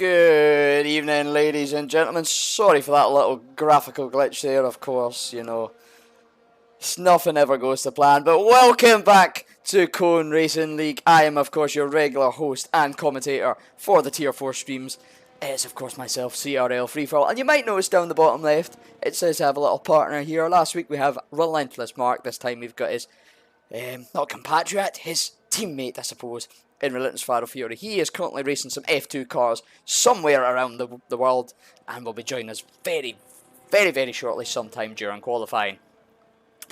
Good evening, ladies and gentlemen. Sorry for that little graphical glitch there, of course, you know. Nothing ever goes to plan, but welcome back to Cone Racing League. I am, of course, your regular host and commentator for the Tier 4 streams. It's, of course, myself, CRL Free For All. And you might notice down the bottom left, it says I have a little partner here. Last week we have Relentless Mark. This time we've got his, not compatriot, his teammate, I suppose, in Relentless Faro Fiore. He is currently racing some F2 cars somewhere around the world and will be joining us very, very shortly sometime during qualifying.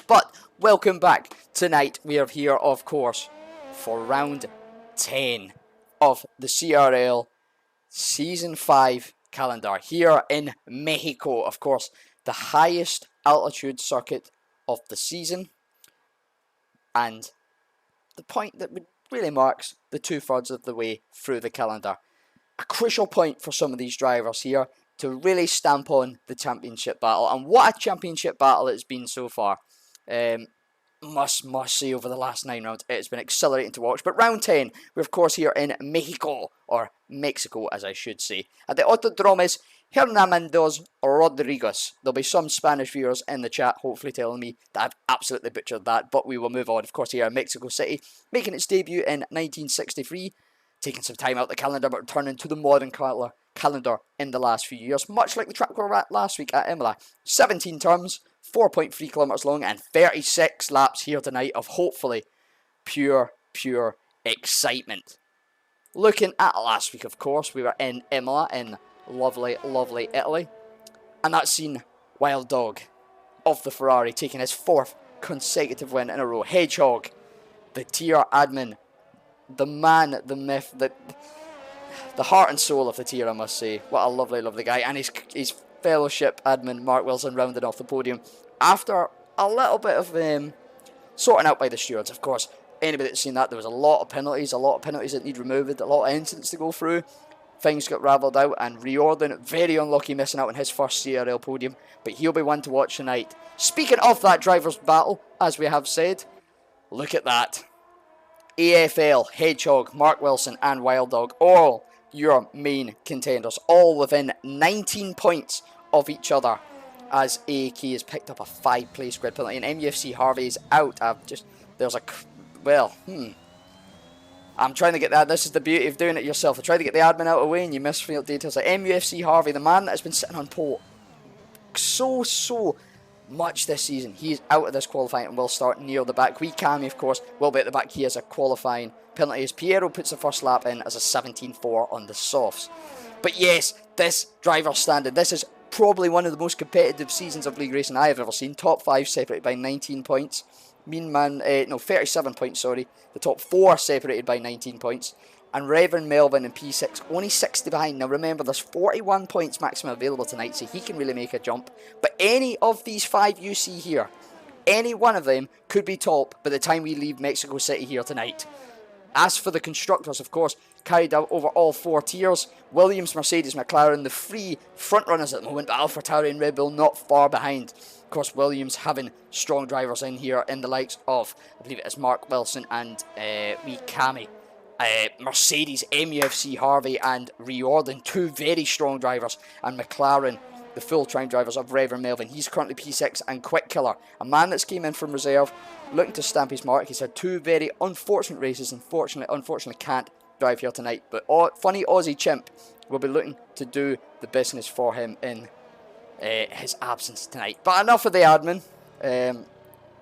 But welcome back. Tonight we are here, of course, for round 10 of the CRL Season 5 calendar here in Mexico. Of course, the highest altitude circuit of the season and the point that really marks the 2/3 of the way through the calendar. A crucial point for some of these drivers here to really stamp on the championship battle. And what a championship battle it's been so far. Must say over the last 9 rounds, it's been exhilarating to watch. But round 10, we're of course here in Mexico, or Mexico as I should say, at the Autodromes Hernandez Rodriguez. There'll be some Spanish viewers in the chat hopefully telling me that I've absolutely butchered that, but we will move on. Of course here in Mexico City, making its debut in 1963, taking some time out the calendar but returning to the modern calendar in the last few years, much like the track we were at last week at Imola. 17 turns, 4.3 kilometers long, and 36 laps here tonight of hopefully pure excitement. Looking at last week, of course, we were in Imola in lovely Italy, and that's seen Wild Dog of the Ferrari taking his 4th consecutive win in a row. Hedgehog, the tier admin, the man, the myth, the heart and soul of the tier, I must say. What a lovely guy. And his fellowship admin, Mark Wilson, rounded off the podium after a little bit of sorting out by the stewards. Of course, anybody that's seen that, there was a lot of penalties that need removed, a lot of incidents to go through. Things got ravelled out, and Riordan, very unlucky, missing out on his first CRL podium, but he'll be one to watch tonight. Speaking of that driver's battle, as we have said, look at that. AFL, Hedgehog, Mark Wilson and Wild Dog, all your main contenders, all within 19 points of each other, as AAK has picked up a 5-place grid penalty, and MUFC Harvey is out. I'm trying to get that. This is the beauty of doing it yourself. I try to get the admin out of the way and you miss field details. Like MUFC Harvey, the man that has been sitting on pole so much this season. He is out of this qualifying and will start near the back. Wee Cammy, of course, will be at the back. He has a qualifying penalty as Piero puts the first lap in as a 17.4 on the softs. But yes, this driver standard, this is probably one of the most competitive seasons of league racing I have ever seen. Top 5 separated by 19 points. 37 points, sorry. The top 4 separated by 19 points. And Reverend Melvin in P6 only 60 behind. Now remember, there's 41 points maximum available tonight, so he can really make a jump. But any of these 5 you see here, any one of them could be top by the time we leave Mexico City here tonight. As for the constructors, of course, carried out over all 4 tiers. Williams, Mercedes, McLaren, the 3 front runners at the moment, but AlphaTauri and Red Bull not far behind. Of course, Williams having strong drivers in here in the likes of, I believe it is Mark Wilson and Wee Cammy. Mercedes, MUFC Harvey and Riordan, 2 very strong drivers. And McLaren, the full-time drivers of Reverend Melvin. He's currently P6 and Quick Killer, a man that's came in from reserve, looking to stamp his mark. He's had 2 very unfortunate races, unfortunately can't drive here tonight. But funny Aussie Chimp will be looking to do the business for him in his absence tonight. But enough of the admin.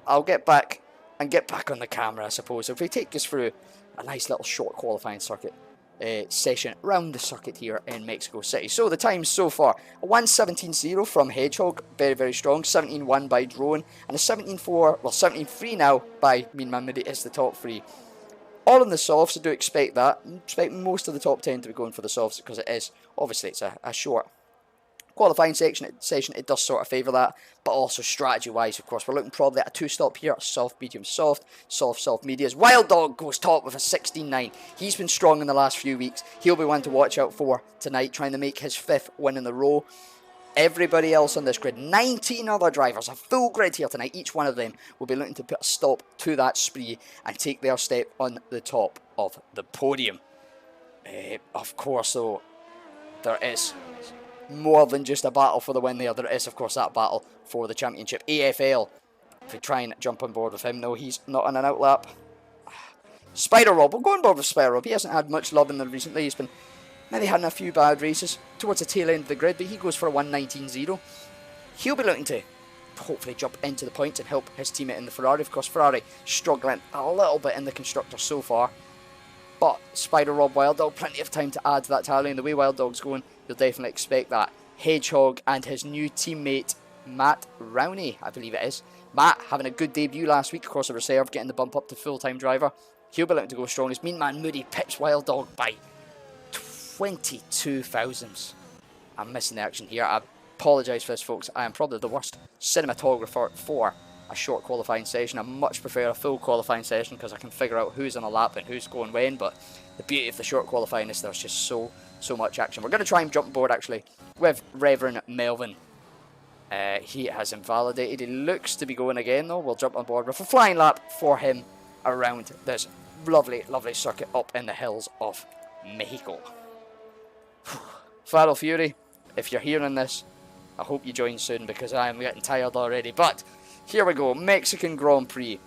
I'll get back on the camera, I suppose. If we take us through a nice little short qualifying circuit session around the circuit here in Mexico City. So the times so far, a 1:17.0 from Hedgehog, very strong. 17.1 by Drone, and a 17.3 now by Mean Man Moody is the top 3. All in the softs, I do expect that. I expect most of the top 10 to be going for the softs because it's a short qualifying session, it does sort of favour that, but also strategy-wise, of course, we're looking probably at a 2-stop here, soft, medium, soft, medias. Wild Dog goes top with a 16.9. He's been strong in the last few weeks. He'll be one to watch out for tonight, trying to make his 5th win in a row. Everybody else on this grid, 19 other drivers, a full grid here tonight. Each one of them will be looking to put a stop to that spree and take their step on the top of the podium. Of course, though, there is more than just a battle for the win there. There is, of course, that battle for the championship. AFL, if we try and jump on board with him, no, he's not on an outlap. Spider Rob, we'll go on board with Spider Rob. He hasn't had much love in them recently. He's been maybe having a few bad races towards the tail end of the grid, but he goes for a 1:19.0. He'll be looking to hopefully jump into the points and help his teammate in the Ferrari. Of course, Ferrari struggling a little bit in the constructor so far. But Spider Rob, Wild Dog, plenty of time to add to that tally. And the way Wild Dog's going, you'll definitely expect that. Hedgehog and his new teammate, Matt Rowney, I believe it is. Matt having a good debut last week, of course, a reserve, getting the bump up to full-time driver. He'll be looking to go strong. His mean man Moody pips Wild Dog by 22 thousandths. I'm missing the action here. I apologise for this, folks. I am probably the worst cinematographer for a short qualifying session. I much prefer a full qualifying session because I can figure out who's on a lap and who's going when, but the beauty of the short qualifying is there's just so much action. We're going to try and jump board actually with Reverend Melvin. He has invalidated. He looks to be going again though. We'll jump on board with a flying lap for him around this lovely circuit up in the hills of Mexico. Fatal Fury, if you're hearing this, I hope you join soon because I am getting tired already. But here we go, Mexican Grand Prix.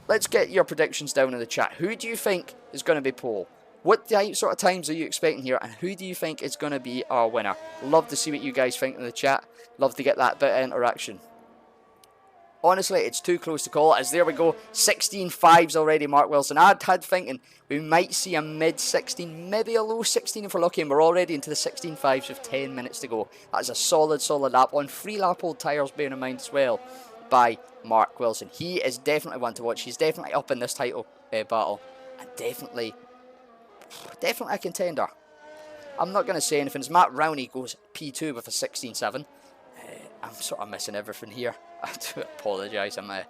Let's get your predictions down in the chat. Who do you think is going to be pole? What sort of times are you expecting here? And who do you think is going to be our winner? Love to see what you guys think in the chat. Love to get that bit of interaction. Honestly, it's too close to call, as there we go. 16.5s already, Mark Wilson. I'd had thinking we might see a mid-16, maybe a low 16 if we're lucky, and we're already into the 16.5s with 10 minutes to go. That is a solid lap on 3-lap old tyres, bearing in mind as well, by Mark Wilson. He is definitely one to watch. He's definitely up in this title battle, and definitely a contender. I'm not going to say anything, as Matt Rowney goes P2 with a 16.7. I'm sort of missing everything here. I do apologise. I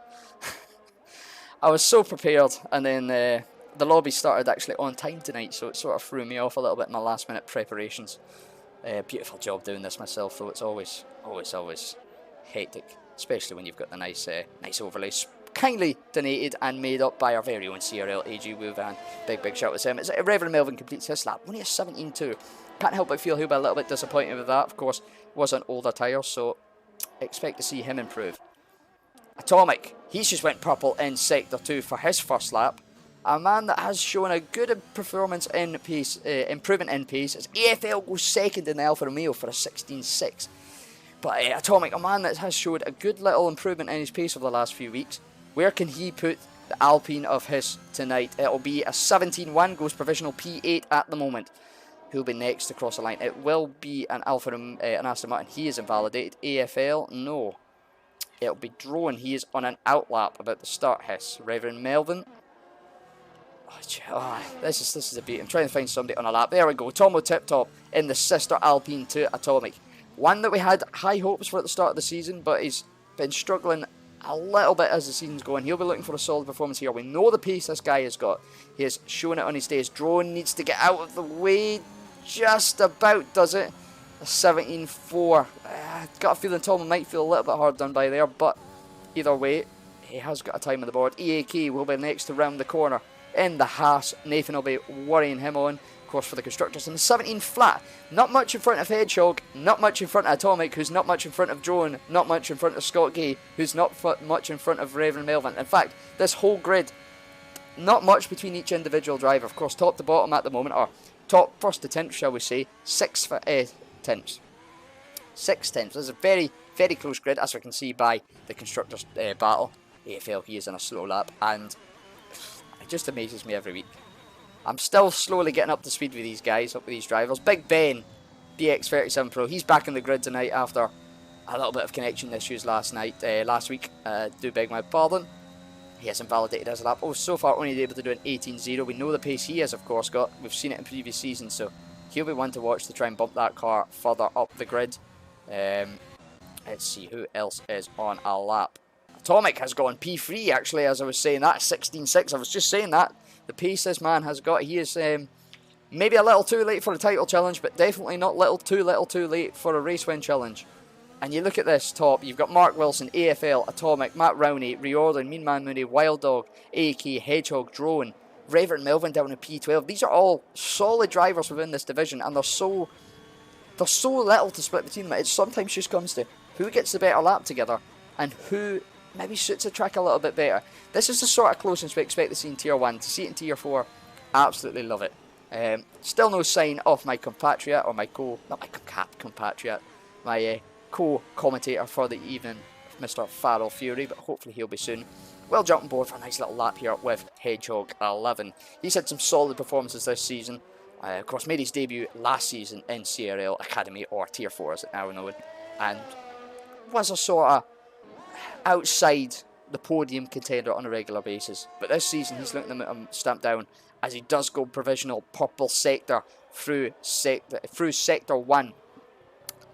was so prepared, and then the lobby started actually on time tonight, so it sort of threw me off a little bit in my last minute preparations. Beautiful job doing this myself, though. It's always hectic, especially when you've got the nice overlays. Kindly donated and made up by our very own CRL AG Wuvan. Big shout out to him. It's Reverend Melvin completes his lap. Only a 17.2. Can't help but feel he'll be a little bit disappointed with that. Of course, was on older tyres, so expect to see him improve. Atomic, he's just went purple in Sector 2 for his first lap. A man that has shown a good performance in pace, improvement in pace, as AFL goes second in the Alfa Romeo for a 16.6. But Atomic, a man that has showed a good little improvement in his pace over the last few weeks. Where can he put the Alpine of his tonight? It'll be a 17.1, goes provisional P8 at the moment. Who'll be next to cross the line? It will be an an Aston Martin. He is invalidated. AFL, no. It'll be Drone. He is on an outlap about to start his. Reverend Melvin. This is a beat. I'm trying to find somebody on a lap. There we go. Tomo Tip Top in the sister Alpine to Atomic. One that we had high hopes for at the start of the season, but he's been struggling a little bit as the season's going. He'll be looking for a solid performance here. We know the pace this guy has got. He is showing it on his days. Drone needs to get out of the way. Just about does it. A 17.4. Got a feeling Tom might feel a little bit hard done by there, but either way, he has got a time on the board. EAK will be next to round the corner in the Haas. Nathan will be worrying him on. Of course, for the constructors. And the 17 flat. Not much in front of Hedgehog. Not much in front of Atomic, who's not much in front of Drone. Not much in front of Scott Gay, who's not much in front of Reverend Melvin. In fact, this whole grid, not much between each individual driver. Of course, top to bottom at the moment, or top first to 10th, shall we say, 6 tenths. 6 tenths. This is a very close grid, as we can see by the constructors' battle. AFL, he is in a slow lap, and it just amazes me every week. I'm still slowly getting up to speed with these guys, up with these drivers. Big Ben, BX37 Pro, he's back in the grid tonight after a little bit of connection issues last week. Do beg my pardon. He has invalidated his lap. Oh, so far only able to do an 18.0. We know the pace he has, of course, got. We've seen it in previous seasons, so he'll be one to watch to try and bump that car further up the grid. Let's see who else is on a lap. Atomic has gone P3, actually, as I was saying that. 16.6, I was just saying that. The pace this man has got, he is maybe a little too late for a title challenge, but definitely not too late for a race win challenge. And you look at this top, you've got Mark Wilson, AFL, Atomic, Matt Rowney, Riordan, Mean Man Mooney, Wild Dog, AK, Hedgehog, Drone, Reverend Melvin down in P12. These are all solid drivers within this division, and they're so there's so little to split between them. It sometimes just comes to who gets the better lap together and who maybe suits the track a little bit better. This is the sort of closeness we expect to see in Tier 1. To see it in Tier 4, absolutely love it. Still no sign of my compatriot, or my compatriot, my co-commentator for the evening, Mr. Farrell Fury, but hopefully he'll be soon. We'll jump on board for a nice little lap here with Hedgehog 11. He's had some solid performances this season. Of course, made his debut last season in CRL Academy, or Tier 4 as it now known, and was a sort of outside the podium contender on a regular basis. But this season he's looking to stamp down, as he does go provisional purple sector through sector 1.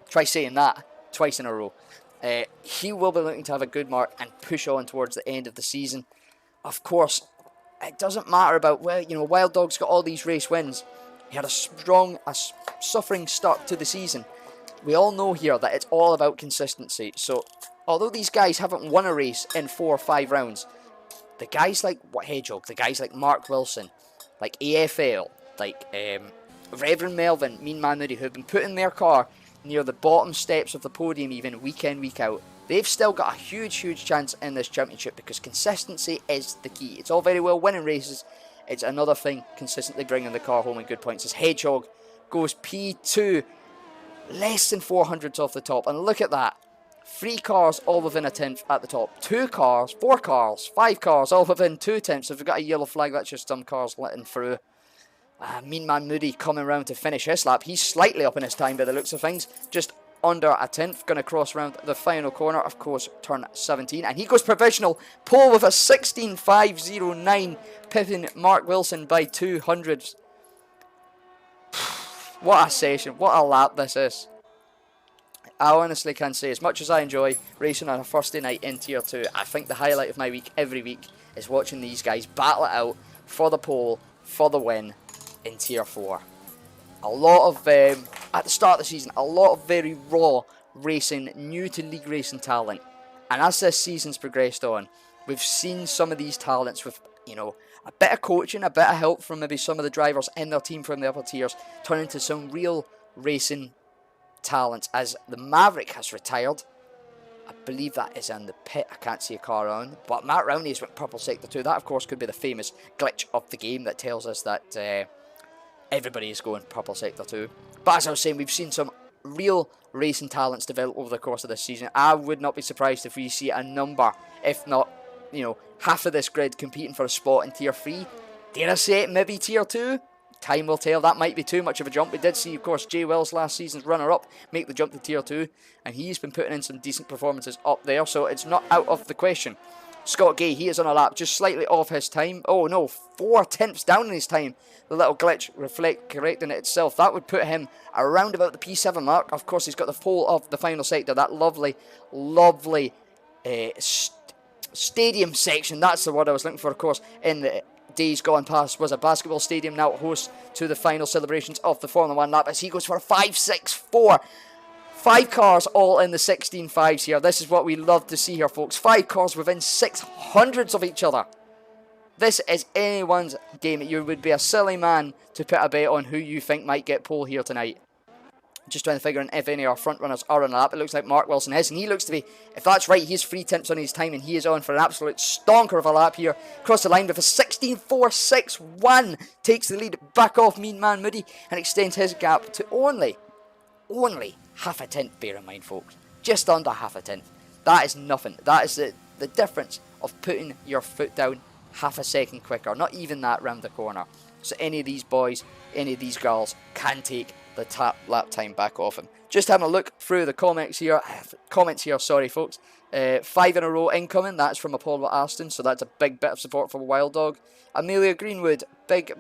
Try saying that twice in a row. He will be looking to have a good mark and push on towards the end of the season. Of course, it doesn't matter about, well, you know, Wild Dog's got all these race wins. He had a suffering start to the season. We all know here that it's all about consistency. So, although these guys haven't won a race in 4 or 5 rounds, the guys like Hedgehog, the guys like Mark Wilson, like AFL, like Reverend Melvin, Mean Man Moody, who've been putting their car near the bottom steps of the podium even week in, week out, they've still got a huge chance in this championship, because consistency is the key. It's all very well winning races. It's another thing consistently bringing the car home in good points. As Hedgehog goes P2, less than 400s off the top. And look at that. 3 cars all within a tenth at the top. 2 cars, 4 cars, 5 cars all within 2 tenths. If we've got a yellow flag, that's just some cars letting through. Mean Man Moody coming round to finish his lap. He's slightly up in his time by the looks of things. Just under a tenth. Going to cross around the final corner. Of course, turn 17. And he goes provisional. Pole with a 16.509. Pipping Mark Wilson by 200. What a session. What a lap this is. I honestly can say, as much as I enjoy racing on a Thursday night in Tier 2, I think the highlight of my week every week is watching these guys battle it out for the pole, for the win in Tier 4. A lot of, at the start of the season, a lot of very raw racing, new to league racing talent. And as this season's progressed on, we've seen some of these talents with, you know, a bit of coaching, a bit of help from maybe some of the drivers in their team from the upper tiers, turn into some real racing talent. As the Maverick has retired, I believe that is in the pit. I can't see a car around, but Matt Rowney is with purple sector 2. That of course could be the famous glitch of the game that tells us that everybody is going purple sector 2. But as I was saying, we've seen some real racing talents develop over the course of this season. I would not be surprised if we see a number, if not, you know, half of this grid competing for a spot in Tier 3. Dare I say it, maybe Tier 2? Time will tell. That might be too much of a jump. We did see, of course, Jay Wells, last season's runner-up, make the jump to Tier 2, and he's been putting in some decent performances up there, so it's not out of the question. Scott Gay, he is on a lap just slightly off his time. Oh no, 4 tenths down in his time. The little glitch correcting it itself. That would put him around about the P7 mark. Of course, he's got the pole of the final sector. That lovely stadium section. That's the word I was looking for, of course, in the days gone past was a basketball stadium. Now it hosts to the final celebrations of the Formula 1 lap as he goes for a 5.64. 5 cars all in the 16.5s here. This is what we love to see here, folks. 5 cars within 600s of each other. This is anyone's game. You would be a silly man to put a bet on who you think might get pole here tonight. Just trying to figure out if any of our front runners are on a lap. It looks like Mark Wilson is, and he looks to be, if that's right, he's 3 tenths on his time, and he is on for an absolute stonker of a lap here. Across the line with a 16.461. Takes the lead back off Mean Man Moody and extends his gap to only half a tenth, bear in mind, folks. Just under half a tenth. That is nothing. That is the difference of putting your foot down half a second quicker. Not even that round the corner. So any of these boys, any of these girls can take the lap time back off him. Just having a look through the comments here, sorry folks. 5 in a row incoming. That's from Apollo Aston, so that's a big bit of support for Wild Dog. Amelia Greenwood, big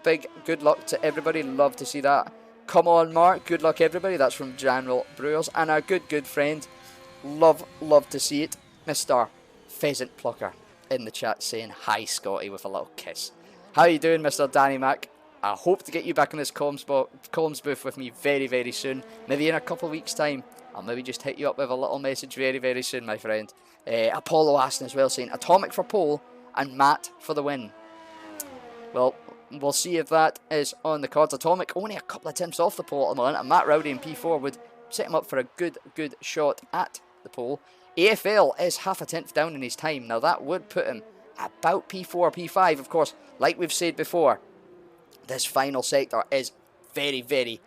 good luck to everybody. Love to see that. Come on, Mark. Good luck, everybody. That's from General Brewers. And our good friend, love to see it, Mr. Pheasant Plucker in the chat saying, hi, Scotty, with a little kiss. How you doing, Mr. Danny Mac? I hope to get you back in this comms booth with me very soon. Maybe in a couple of weeks' time. I'll maybe just hit you up with a little message very soon, my friend. Apollo Aston as well saying, Atomic for pole and Matt for the win. Well, We'll see if that is on the cards. Atomic only a couple of attempts off the pole at the moment, and Matt Rowdy in P4 would set him up for a good shot at the pole. AFL is half a tenth down in his time. Now that would put him about P4, P5. Of course, like we've said before, this final sector is very, very,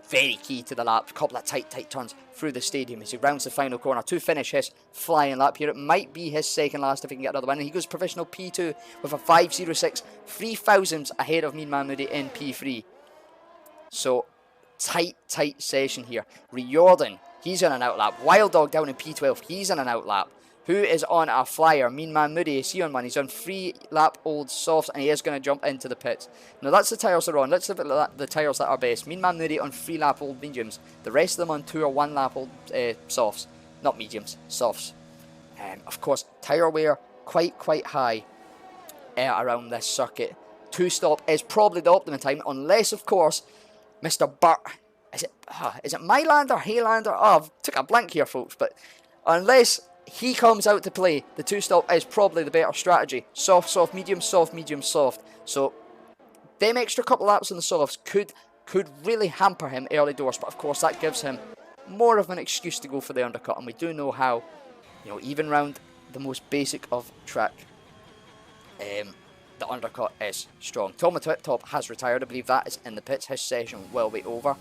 very key to the lap. A couple of tight turns through the stadium as he rounds the final corner to finish his flying lap here. It might be his second last if he can get another win. And he goes provisional P2 with a 5.06, 3 thousandths ahead of Mean Man Moody in P3. So, tight session here. Riordan, he's on an outlap. Wild Dog down in P12, he's on an outlap. Who is on a flyer? Mean Man Moody, is he on one? He's on 3 lap old softs and he is going to jump into the pits. Now that's the tyres they're on. Let's look at the tyres that are best. Mean Man Moody on 3 lap old mediums. The rest of them on 2 or 1 lap old softs. Not mediums, softs. Of course, tyre wear quite high around this circuit. 2-stop is probably the optimum time, unless of course Mr. Burt, is it Mylander, Haylander? Oh, I took a blank here folks, but unless he comes out to play, the 2-stop is probably the better strategy. Soft, medium, soft. So, them extra couple laps on the softs could really hamper him early doors, but of course that gives him more of an excuse to go for the undercut, and we do know how, even round the most basic of track, the undercut is strong. Tomo Tip Top has retired, I believe that is in the pits. His session will be over.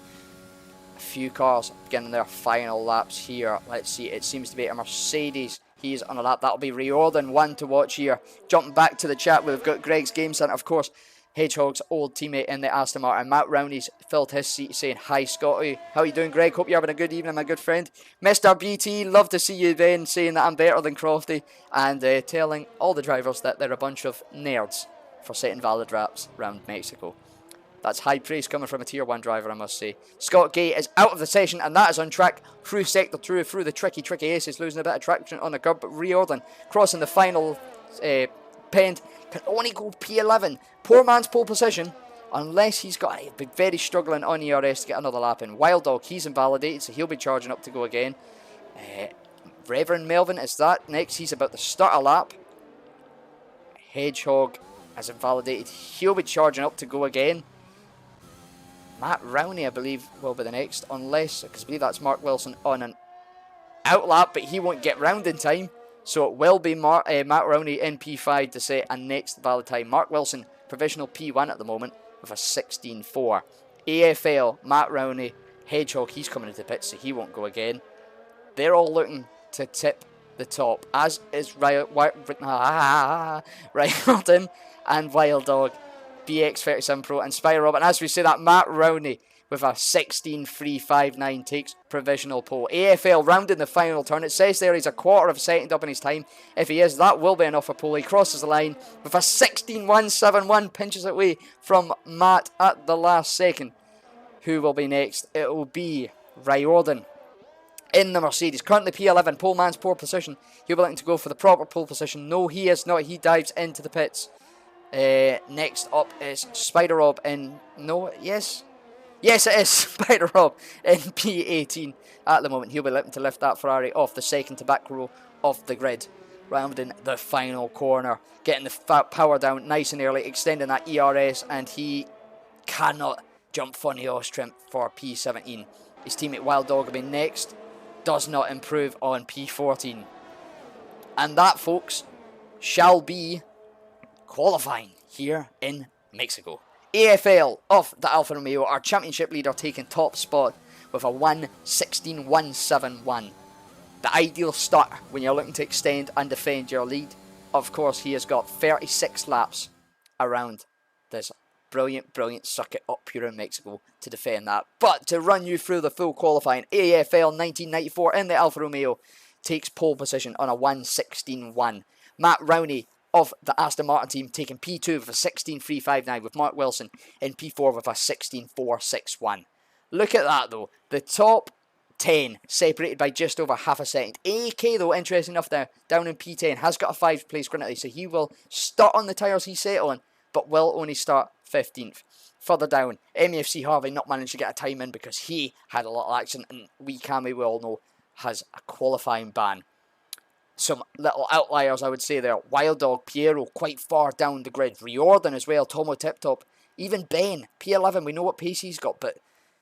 A few cars beginning their final laps here. Let's see, it seems to be a Mercedes. He's on a lap. That'll be Riordan, one to watch here. Jumping back to the chat, we've got Greg's Game Centre, of course, Hedgehog's old teammate in the Aston Martin. Matt Rowney's filled his seat saying, "Hi Scotty, how you doing Greg? Hope you're having a good evening, my good friend." Mr. BT, love to see you then, saying that I'm better than Crofty, and telling all the drivers that they're a bunch of nerds for setting valid laps around Mexico. That's high praise coming from a tier 1 driver, I must say. Scott Gay is out of the session, and that is on track through sector 2, through the tricky aces, losing a bit of traction on the curb, but Riordan crossing the final pend can only go P11. Poor man's pole position, unless he's got a very struggling on ERS to get another lap in. Wild Dog, he's invalidated, so he'll be charging up to go again. Reverend Melvin is that next. He's about to start a lap. Hedgehog is invalidated. He'll be charging up to go again. Matt Rowney, I believe, will be the next, unless, because I believe that's Mark Wilson on an outlap, but he won't get round in time. So it will be Matt Rowney in P5 to set a next valid time. Mark Wilson, provisional P1 at the moment, with a 16.4. AFL, Matt Rowney, Hedgehog, he's coming into the pits, so he won't go again. They're all looking to tip the top, as is Riordan and Wild Dog, BX37 Pro and Spyro. And as we say that, Matt Rowney with a 16.359 takes provisional pole. AFL rounding the final turn. It says there he's a quarter of a second up in his time. If he is, that will be enough for pole. He crosses the line with a 16.171, pinches it away from Matt at the last second. Who will be next? It will be Riordan in the Mercedes. Currently P11, pole man's poor position. He'll be looking to go for the proper pole position. No, he is not. He dives into the pits. Next up is Spider Rob in... No, yes? Yes, it is Spider Rob in P18 at the moment. He'll be looking to lift that Ferrari off the second to back row of the grid. Rounding the final corner. Getting the power down nice and early. Extending that ERS. And he cannot jump funny Ostrim for P17. His teammate Wild Dog will be next. Does not improve on P14. And that, folks, shall be qualifying here in Mexico. AFL of the Alfa Romeo, our championship leader, taking top spot with a 1:16.171. The ideal start when you're looking to extend and defend your lead. Of course, he has got 36 laps around this brilliant circuit up here in Mexico to defend that. But to run you through the full qualifying, AFL 1994 in the Alfa Romeo takes pole position on a 1:16.1. Matt Rowney of the Aston Martin team taking P2 with a 16.359, with Mark Wilson in P4 with a 16.461. Look at that though, the top 10 separated by just over half a second. AK though, interesting enough there, down in P10, has got a 5th place currently, so he will start on the tyres he set on, but will only start 15th. Further down, MEFC Harvey not managed to get a time in because he had a lot of action, and we all know, has a qualifying ban. Some little outliers, I would say there. Wild Dog, Piero, quite far down the grid. Riordan as well. Tomo Tip Top Even Ben, P11, we know what pace he's got, but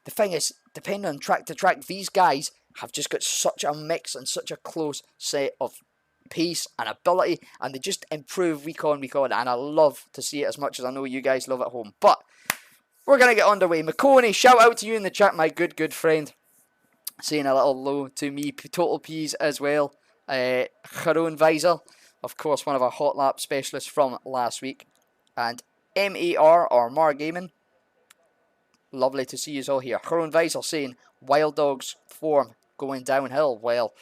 the thing is, depending on track to track, these guys have just got such a mix and such a close set of pace and ability, and they just improve week on, and I love to see it as much as I know you guys love at home. But we're going to get underway. McConey, shout out to you in the chat, my good friend. Saying a little hello to me, Total Peas as well. Sharon Visor, of course, one of our hot lap specialists from last week. And MAR, or Mar Gaming. Lovely to see you all here. Sharon Visor saying, Wild Dog's form going downhill. Well,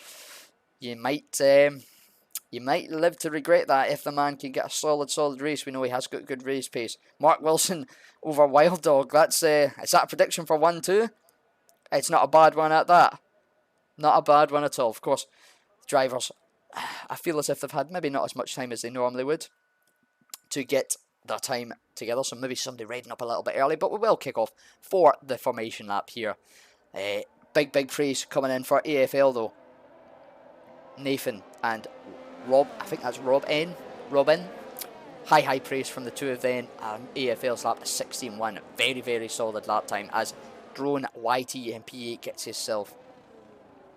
you might live to regret that if the man can get a solid race. We know he has got good race pace. Mark Wilson over Wild Dog. Is that a prediction for 1-2? It's not a bad one at that. Not a bad one at all. Of course, drivers, I feel as if they've had maybe not as much time as they normally would to get their time together. So maybe somebody reading up a little bit early. But we will kick off for the formation lap here. Big praise coming in for AFL though. Nathan and Rob, I think that's Robin. High praise from the two of them. AFL's lap 16-1. Very solid lap time as Drone YT in P8 gets himself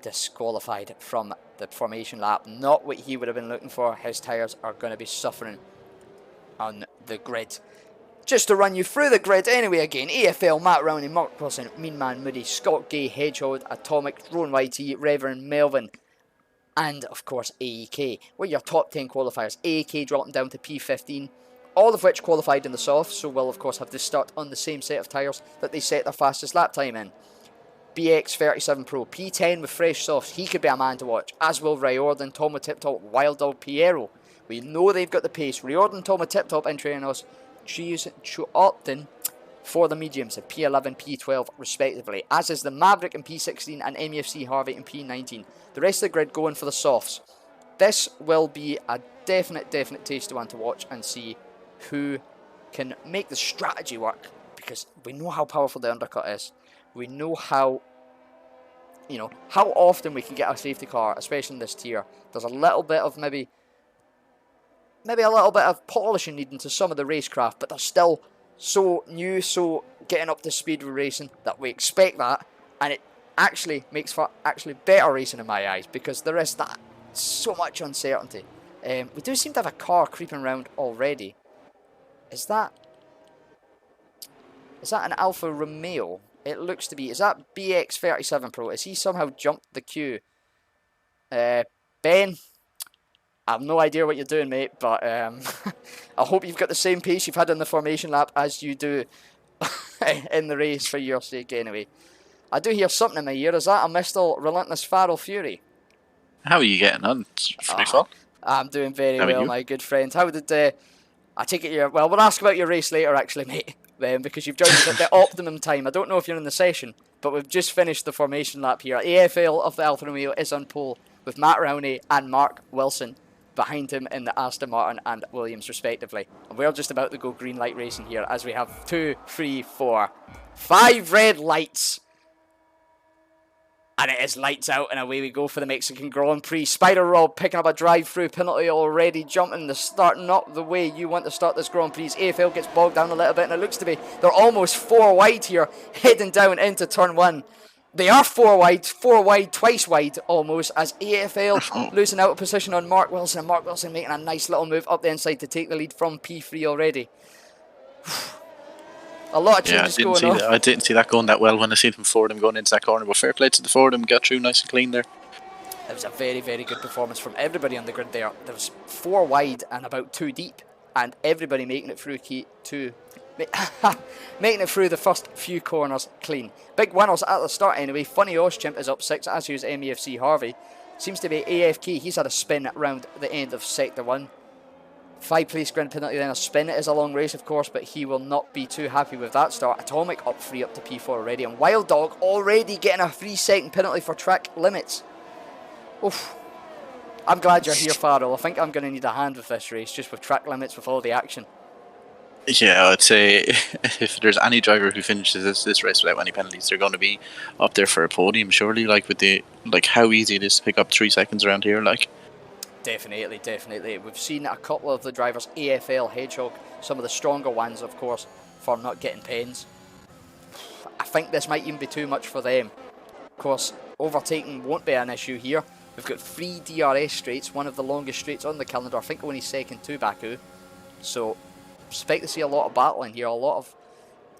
disqualified from the formation lap. Not what he would have been looking for. His tyres are going to be suffering on the grid. Just to run you through the grid anyway again. AFL, Matt Rowney, Mark Wilson, Mean Man Moody, Scott Gay, Hedgehog, Atomic, Drone YT, Reverend Melvin, and of course AEK. Were your top 10 qualifiers. AEK dropping down to P15. All of which qualified in the soft, so will of course have to start on the same set of tyres that they set their fastest lap time in. BX37 Pro, P10 with fresh softs, he could be a man to watch, as will Riordan, Tomo Tip Top, Wild Dog, Piero. We know they've got the pace. Riordan, Tomo Tip Top entering us, opting for the mediums at P11, P12 respectively, as is the Maverick in P16 and MEFC Harvey in P19. The rest of the grid going for the softs. This will be a definite tasty one to watch and see who can make the strategy work, because we know how powerful the undercut is. We know how often we can get a safety car, especially in this tier. There's a little bit of maybe a little bit of polishing needing to some of the racecraft, but they're still so new, so getting up to speed with racing that we expect that, and it actually makes for better racing in my eyes, because there is that so much uncertainty. We do seem to have a car creeping around already. Is that an Alfa Romeo? It looks to be. Is that BX37 Pro? Has he somehow jumped the queue? Ben, I have no idea what you're doing, mate, but I hope you've got the same pace you've had in the formation lap as you do in the race, for your sake anyway. I do hear something in my ear. Is that a Mr. Relentless Farrell Fury? How are you getting on? It's pretty fun. I'm doing very well, my good friend. How did I take it well, we'll ask about your race later, actually, mate, because you've joined us at the optimum time. I don't know if you're in the session, but we've just finished the formation lap here. AFL of the Alfa Romeo is on pole with Matt Rowney and Mark Wilson behind him in the Aston Martin and Williams, respectively. And we're just about to go green light racing here, as we have 2, 3, 4, 5 red lights. And it is lights out, and away we go for the Mexican Grand Prix. Spider Rob picking up a drive-through penalty already, jumping the start, not the way you want to start this Grand Prix. AFL gets bogged down a little bit, and it looks to be they're almost 4 wide here, heading down into turn 1. They are 4 wide, twice wide almost, as AFL losing out of position on Mark Wilson, and Mark Wilson making a nice little move up the inside to take the lead from P3 already. A lot of changes going on. I didn't see that going that well when I seen them Fordham going into that corner, but fair play to the Fordham, got through nice and clean there. It was a very good performance from everybody on the grid there. There was 4 wide and about 2 deep, and everybody making it through making it through the first few corners clean. Big winners at the start anyway. Funny Oschimp is up 6, as is MEFC Harvey. Seems to be AFK, he's had a spin around the end of sector 1. 5 place grid penalty, then a spin. It is a long race, of course, but he will not be too happy with that start. Atomic up 3 up to P4 already, and Wild Dog already getting a 3-second penalty for track limits. Oof. I'm glad you're here, Farrell. I think I'm going to need a hand with this race, just with track limits, with all the action. Yeah, I'd say if there's any driver who finishes this race without any penalties, they're going to be up there for a podium, surely. With how easy it is to pick up 3 seconds around here, Definitely. We've seen a couple of the drivers, AFL, Hedgehog, some of the stronger ones, of course, for not getting pens. I think this might even be too much for them. Of course, overtaking won't be an issue here. We've got 3 DRS straights, one of the longest straights on the calendar. I think only second to Baku. So, expect to see a lot of battling here, a lot of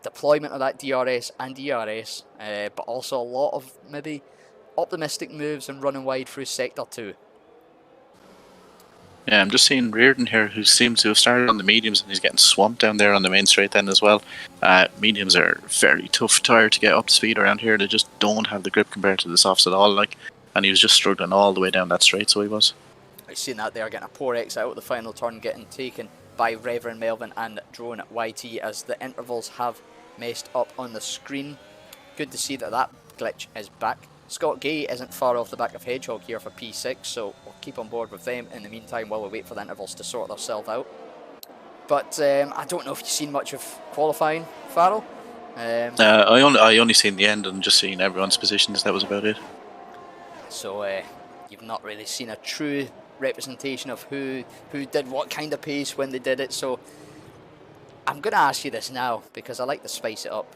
deployment of that DRS and ERS, but also a lot of maybe optimistic moves and running wide through Sector 2. Yeah, I'm just seeing Reardon here, who seems to have started on the mediums, and he's getting swamped down there on the main straight then as well. Mediums are very tough tire to get up to speed around here. They just don't have the grip compared to the softs at all, like, and he was just struggling all the way down that straight, so he was. I've seen that there, getting a poor exit out of the final turn, getting taken by Reverend Melvin and Drone YT as the intervals have messed up on the screen. Good to see that that glitch is back. Scott Gay isn't far off the back of Hedgehog here for P6, so we'll keep on board with them in the meantime while we wait for the intervals to sort themselves out. But I don't know if you've seen much of qualifying, Farrell. I only seen the end and just seen everyone's positions. That was about it. So you've not really seen a true representation of who did what kind of pace when they did it. So I'm going to ask you this now because I like to spice it up.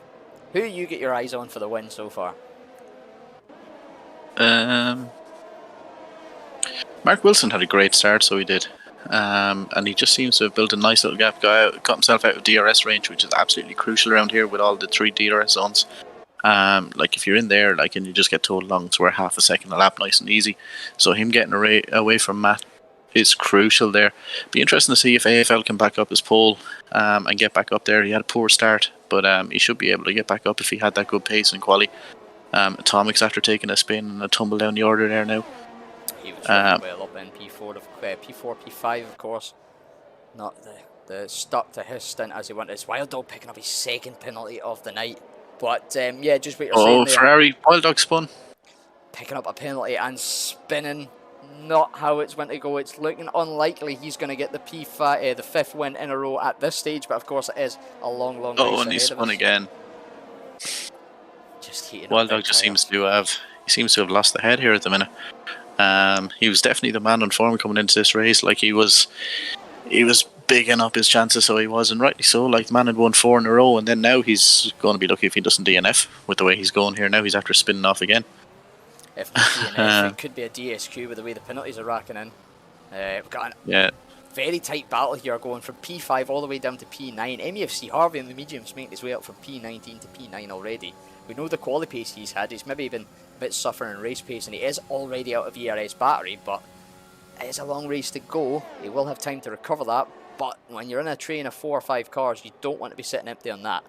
Who you get your eyes on for the win so far? Mark Wilson had a great start, so he did. And he just seems to have built a nice little gap, got himself out of DRS range, which is absolutely crucial around here with all the 3 DRS zones. Like if you're in there, like, and you just get towed along, it's worth half a second a lap, nice and easy. So him getting away from Matt is crucial there. Be interesting to see if AFL can back up his pole and get back up there. He had a poor start, but he should be able to get back up if he had that good pace and quali. Atomics after taking a spin and a tumble down the order there now. He was running well up in P4, P5 of course. Not the start to his stint as he went his Wild Dog picking up his second penalty of the night. But yeah, just what you're saying there. Ferrari Wild Dog spun. Picking up a penalty and spinning. Not how it's going to go. It's looking unlikely he's going to get the P5, the 5th win in a row at this stage. But of course it is a long race ahead of us. And he spun again. Just heating Wild Dog just seems to have lost the head here at the minute. He was definitely the man on form coming into this race. Like he was bigging up his chances, so he was, and rightly so. Like the man had won 4 in a row, and then now he's going to be lucky if he doesn't DNF with the way he's going here. Now he's after spinning off again. If not DNF, it could be a DSQ with the way the penalties are racking in. We've got a very tight battle here, going from P5 all the way down to P9. MEFC Harvey in the mediums making his way up from P19 to P9 already. We know the quality pace he's had. He's maybe even a bit suffering in race pace, and he is already out of ERS battery, but it is a long race to go. He will have time to recover that, but when you're in a train of 4 or 5 cars, you don't want to be sitting empty on that.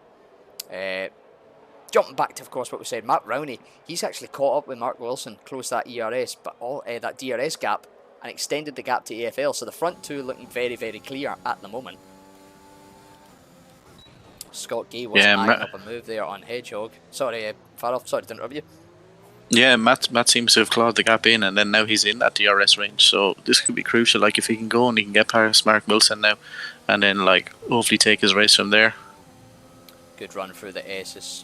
Jumping back to, of course, what we said, Matt Rowney, he's actually caught up with Mark Wilson, closed that ERS, but that DRS gap, and extended the gap to AFL, so the front two looking very, very clear at the moment. Scott Gay was eyeing up a move there on Hedgehog. Sorry, Farrell, sorry to interrupt you. Yeah, Matt seems to have clawed the gap in, and then now he's in that DRS range, so this could be crucial. Like if he can go and he can get past Mark Wilson now, and then like hopefully take his race from there. Good run through the S's,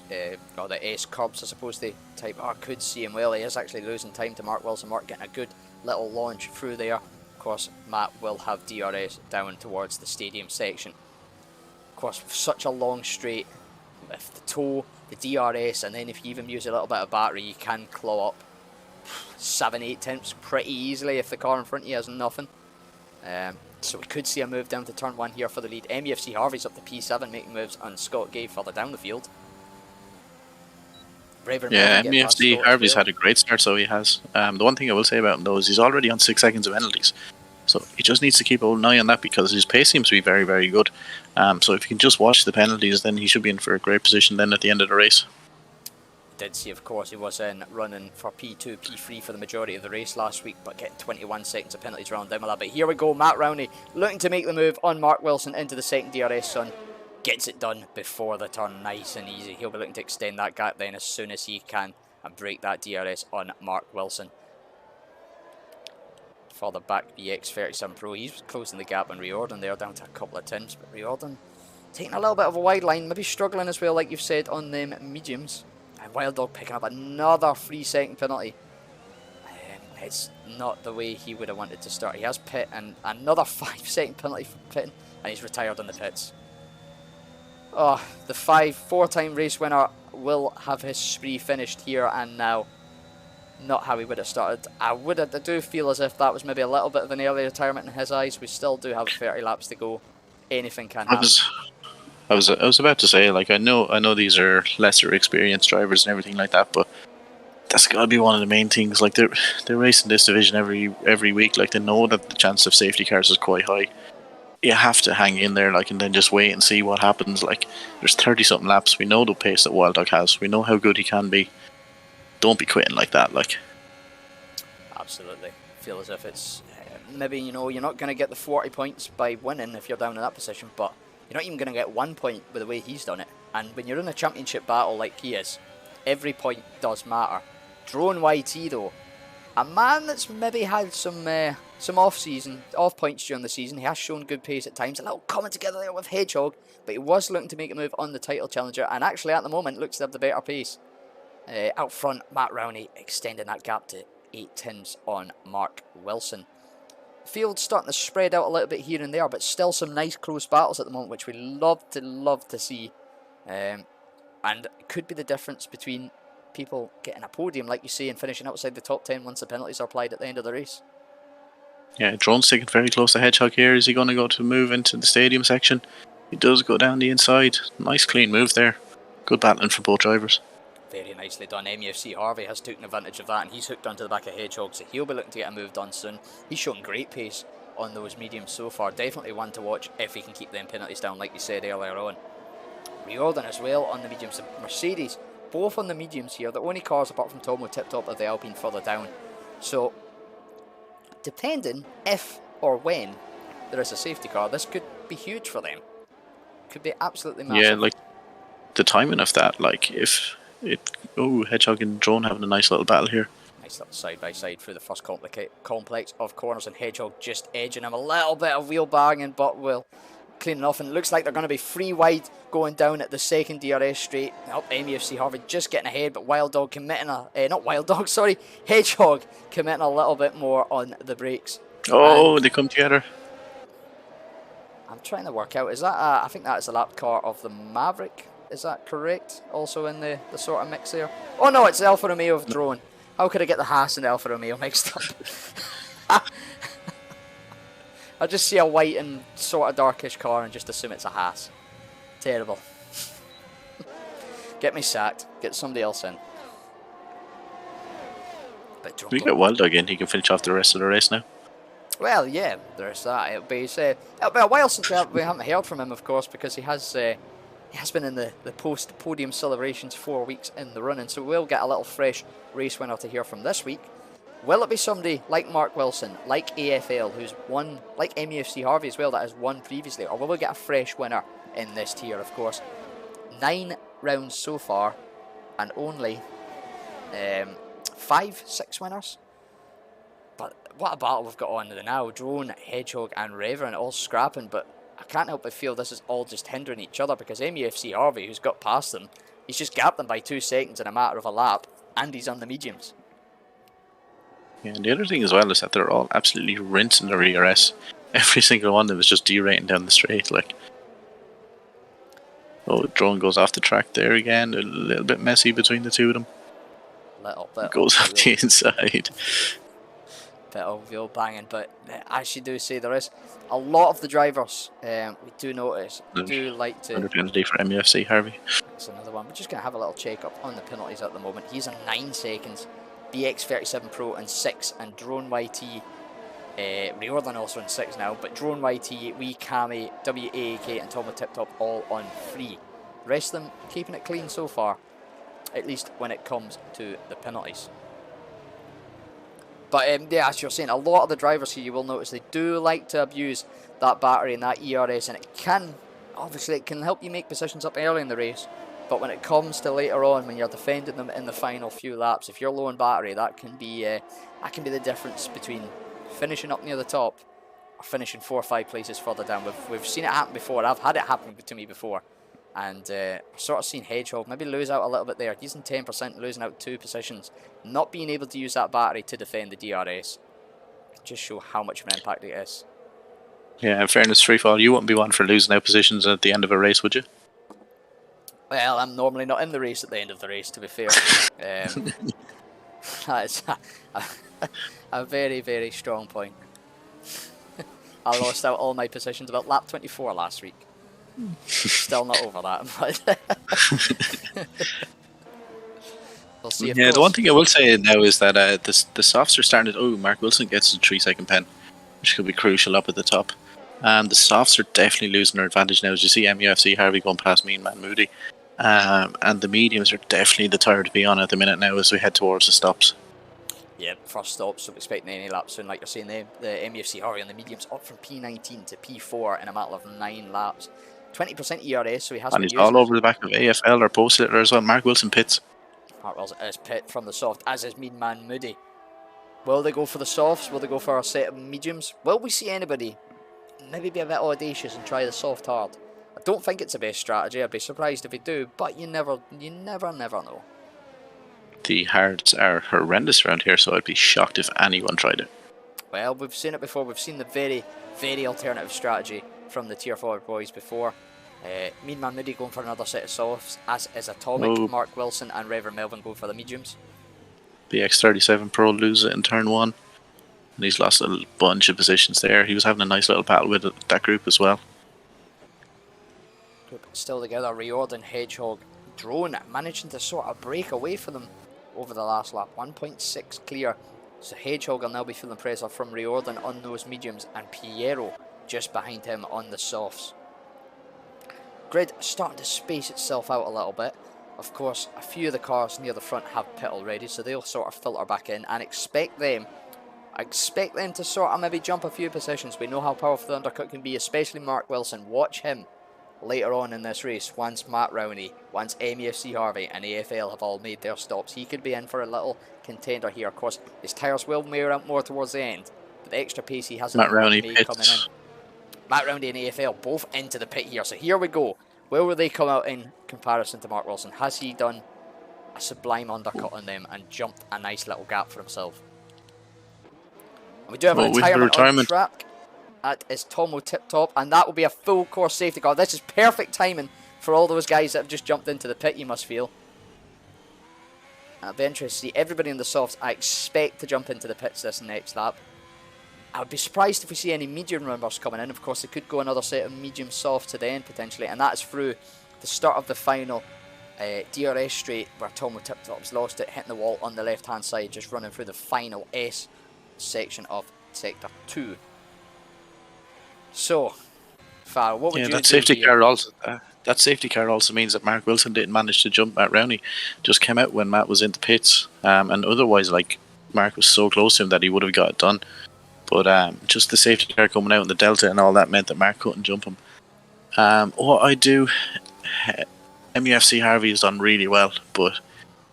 or the S curbs, I suppose they type. I could see him well. He is actually losing time to Mark Wilson. Mark getting a good little launch through there. Of course, Matt will have DRS down towards the stadium section. Of course, with such a long straight, with the toe, the DRS, and then if you even use a little bit of battery, you can claw up 7-8 tenths pretty easily if the car in front of you has nothing. So we could see a move down to turn 1 here for the lead. MEFC Harvey's up to P7 making moves, and Scott Gay further down the field. MEFC Harvey's had a great start, so he has. The one thing I will say about him though is he's already on 6 seconds of penalties. So he just needs to keep an eye on that because his pace seems to be very, very good. So if he can just watch the penalties, then he should be in for a great position then at the end of the race. Did see, of course, he was running for P2, P3 for the majority of the race last week, but getting 21 seconds of penalties around down with that. But here we go, Matt Rowney looking to make the move on Mark Wilson into the second DRS Sun. Gets it done before the turn, nice and easy. He'll be looking to extend that gap then as soon as he can and break that DRS on Mark Wilson. Further back, BX37 Pro, he's closing the gap on Riordan there, down to a couple of tenths, but Riordan taking a little bit of a wide line, maybe struggling as well, like you've said, on them mediums. And Wild Dog picking up another 3-second penalty. It's not the way he would have wanted to start. He has pit and another 5-second penalty for pitting, and he's retired on the pits. Oh, the four-time race winner will have his spree finished here and now. Not how he would have started. I do feel as if that was maybe a little bit of an early retirement in his eyes. We still do have 30 laps to go. Anything can I happen. was about to say, like, I know these are lesser experienced drivers and everything like that, but that's got to be one of the main things. Like, they're racing this division every week. Like, they know that the chance of safety cars is quite high. You have to hang in there, like, and then just wait and see what happens. Like, there's 30 something laps. We know the pace that Wild Dog has. We know how good he can be. Don't be quitting like that. Like, absolutely. Feel as if it's maybe, you know, you're not going to get the 40 points by winning if you're down in that position, but you're not even going to get 1 point with the way he's done it. And when you're in a championship battle like he is, every point does matter. Drone YT though, a man that's maybe had some off points during the season. He has shown good pace at times. A little coming together there with Hedgehog, but he was looking to make a move on the title challenger, and actually at the moment looks to have the better pace. Out front, Matt Rowney extending that gap to 8 tenths on Mark Wilson. Field's starting to spread out a little bit here and there, but still some nice close battles at the moment, which we love to see. And it could be the difference between people getting a podium, like you say, and finishing outside the top 10 once the penalties are applied at the end of the race. yeah, Drone's sticking very close to Hedgehog here. Is he going to go to move into the stadium section? He does go down the inside. Nice clean move there. Good battling for both drivers. Very nicely done. MEFC Harvey has taken advantage of that, and he's hooked onto the back of Hedgehog, so he'll be looking to get a move done soon. He's shown great pace on those mediums so far. Definitely one to watch if he can keep them penalties down, like you said earlier on. Riordan as well on the mediums. The Mercedes, both on the mediums here. The only cars apart from Tomo tip top of the Alpine further down. So, depending if or when there is a safety car, this could be huge for them. Could be absolutely massive. Yeah, like the timing of that, like if Hedgehog and Drone having a nice little battle here. Nice little side by side through the first complex of corners, and Hedgehog just edging him. A little bit of wheel banging, but will clean off, and it looks like they're going to be free wide going down at the second DRS straight. Up MEFC Harvard just getting ahead, but Wild Dog committing Hedgehog committing a little bit more on the brakes. Oh, and they come together. I'm trying to work out, is that I think that is the lap car of the Maverick. Is that correct? Also in the sort of mix there. Oh no, it's the Alfa Romeo of Drone. How could I get the Haas and the Alfa Romeo mixed up? I just see a white and sort of darkish car and just assume it's a Haas. Terrible. Get me sacked. Get somebody else in. But We get Wild Dog in. He can finish off the rest of the race now. Well, yeah, there's that. It'll be a while since we haven't heard from him, of course, because he has been in the post-podium celebrations 4 weeks in the running, so we'll get a little fresh race winner to hear from this week. Will it be somebody like Mark Wilson, like AFL, who's won, like MEFC Harvey as well, that has won previously, or will we get a fresh winner in this tier, of course? 9 rounds so far, and only 5-6 winners. But what a battle we've got on now. Drone, Hedgehog and Reverend all scrapping, but I can't help but feel this is all just hindering each other, because MEFC Harvey, who's got past them, he's just gapped them by 2 seconds in a matter of a lap, and he's on the mediums. Yeah, and the other thing as well is that they're all absolutely rinsing their ERS. Every single one of them is just derating down the straight. Like, oh, Drone goes off the track there again. A little bit messy between the two of them. Little bit. Goes up the inside. Bit of wheel banging, but as you do say, there is a lot of the drivers we do notice do like to. Another penalty for MEFC Harvey. That's another one. We're just going to have a little check up on the penalties at the moment. He's on 9 seconds. BX37 Pro and 6, and Drone YT. Riordan also on 6 now, but Drone YT, Wee Kami, WAAK, and Tomo Tip Top all on 3. The rest of them keeping it clean so far, at least when it comes to the penalties. But yeah, as you're saying, a lot of the drivers here, you will notice they do like to abuse that battery and that ERS, and it can help you make positions up early in the race. But when it comes to later on, when you're defending them in the final few laps, if you're low on battery, that can be the difference between finishing up near the top or finishing 4 or 5 places further down. We've seen it happen before. I've had it happen to me before, and sort of seen Hedgehog maybe lose out a little bit there. He's in 10%, losing out 2 positions, not being able to use that battery to defend the DRS. Just show how much of an impact it is. Yeah, in fairness, Freefall, you wouldn't be one for losing out positions at the end of a race, would you? Well, I'm normally not in the race at the end of the race, to be fair. That's a very, very strong point. I lost out all my positions about lap 24 last week. Still not over that, but we'll see. Of Yeah, course. the one thing I will say now is that the softs are starting to. Oh, Mark Wilson gets a 3-second pen, which could be crucial up at the top. The softs are definitely losing their advantage now. As you see MUFC Harvey going past Mean Man Moody. And the mediums are definitely the tire to be on at the minute now as we head towards the stops. Yeah, first stops, so expecting any laps soon. Like you're saying, the MUFC Harvey on the mediums up from P19 to P4 in a matter of 9 laps. 20% ERS, so he has. And he's all over the back of AFL or post hitter as well. Mark Wilson pits. Mark Wilson is pit from the soft, as is Mean Man Moody. Will they go for the softs? Will they go for a set of mediums? Will we see anybody maybe be a bit audacious and try the soft hard? I don't think it's the best strategy. I'd be surprised if they do, but you never know. The hards are horrendous around here, so I'd be shocked if anyone tried it. Well, we've seen it before. We've seen the very, very alternative strategy from the Tier 4 boys before. Mean Man Moody going for another set of softs, as is Atomic, Mark Wilson and Reverend Melvin going for the mediums. BX37 Pro loses it in turn 1. And he's lost a bunch of positions there. He was having a nice little battle with that group as well. Group still together. Riordan, Hedgehog, Drone managing to sort of break away from them over the last lap. 1.6 clear. So Hedgehog will now be feeling pressure from Riordan on those mediums and Piero just behind him on the softs. Grid starting to space itself out a little bit. Of course, a few of the cars near the front have pit already, so they'll sort of filter back in, and expect them to sort of maybe jump a few positions. We know how powerful the undercut can be, especially Mark Wilson. Watch him later on in this race, once Matt Rowney, once MUFC Harvey and AFL have all made their stops. He could be in for a little contender here. Of course, his tyres will wear out more towards the end, but the extra pace he has Matt Rowney coming in. Matt Rowney and AFL both into the pit here, so here we go. Where will they come out in comparison to Mark Wilson? Has he done a sublime undercut on them and jumped a nice little gap for himself? And we do have a retirement on track. That is Tomo Tip Top, and that will be a full course safety car. This is perfect timing for all those guys that have just jumped into the pit, you must feel. And I'll be interested to see everybody in the softs. I expect to jump into the pits this next lap. I would be surprised if we see any medium members coming in. Of course, it could go another set of medium soft to the end potentially, and that's through the start of the final DRS straight where Tomo Tip Top's lost it, hitting the wall on the left hand side, just running through the final S section of Sector 2. So, Farrell, what would you that do safety here? car also that safety car also means that Mark Wilson didn't manage to jump Matt Rowney. Just came out when Matt was in the pits, and otherwise, like, Mark was so close to him that he would have got it done. But just the safety car coming out in the Delta and all that meant that Mark couldn't jump him. What I do, MUFC Harvey has done really well, but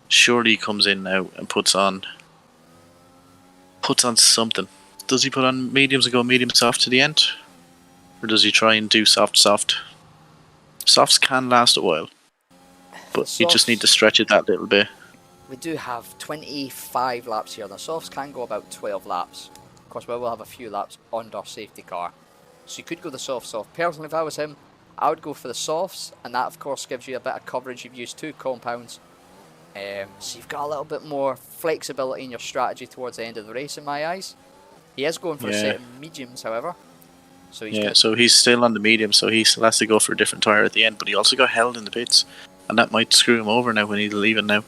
surely he comes in now and puts on something. Does he put on mediums and go medium soft to the end? Or does he try and do soft? Softs can last a while, but you just need to stretch it that little bit. We do have 25 laps here. The softs can go about 12 laps. Of course, we'll have a few laps on our safety car. So you could go the soft. Personally, if I was him, I would go for the softs, and that of course gives you a bit of coverage. You've used 2 compounds. So you've got a little bit more flexibility in your strategy towards the end of the race in my eyes. He is going for a set of mediums, however. So he's still on the medium, so he still has to go for a different tyre at the end, but he also got held in the pits, and that might screw him over now when he's leaving now.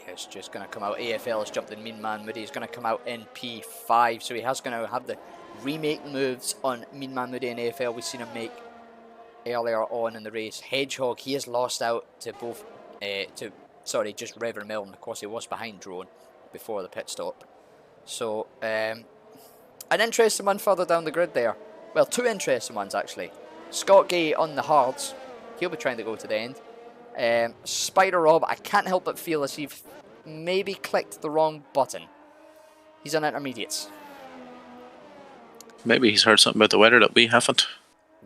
It's just going to come out. AFL has jumped in Mean Man Moody. He's going to come out in P5, so he has going to have the remake moves on Mean Man Moody and AFL we've seen him make earlier on in the race. Hedgehog, he has lost out to both, just Reverend Melvin. Of course, he was behind Drone before the pit stop. So, an interesting one further down the grid there. Well, 2 interesting ones actually. Scott Gay on the hards. He'll be trying to go to the end. Spider Rob, I can't help but feel as if maybe clicked the wrong button. He's on intermediates. Maybe he's heard something about the weather that we haven't.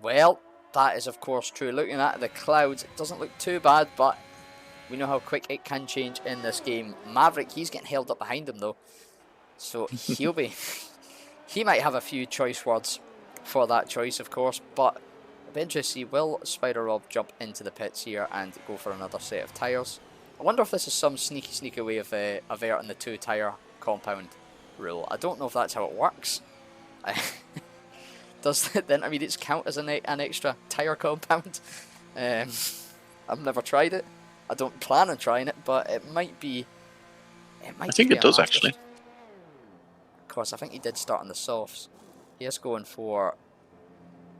Well, that is of course true. Looking at the clouds, it doesn't look too bad, but we know how quick it can change in this game. Maverick, he's getting held up behind him though. So he might have a few choice words for that choice, of course, but It'll be interesting to see, will Spider Rob jump into the pits here and go for another set of tyres? I wonder if this is some sneaky way of averting the 2-tyre compound rule. I don't know if that's how it works. Does the intermediates count as an extra tyre compound? I've never tried it. I don't plan on trying it, but it might be. I think it does actually. Of course, I think he did start on the softs. He is going for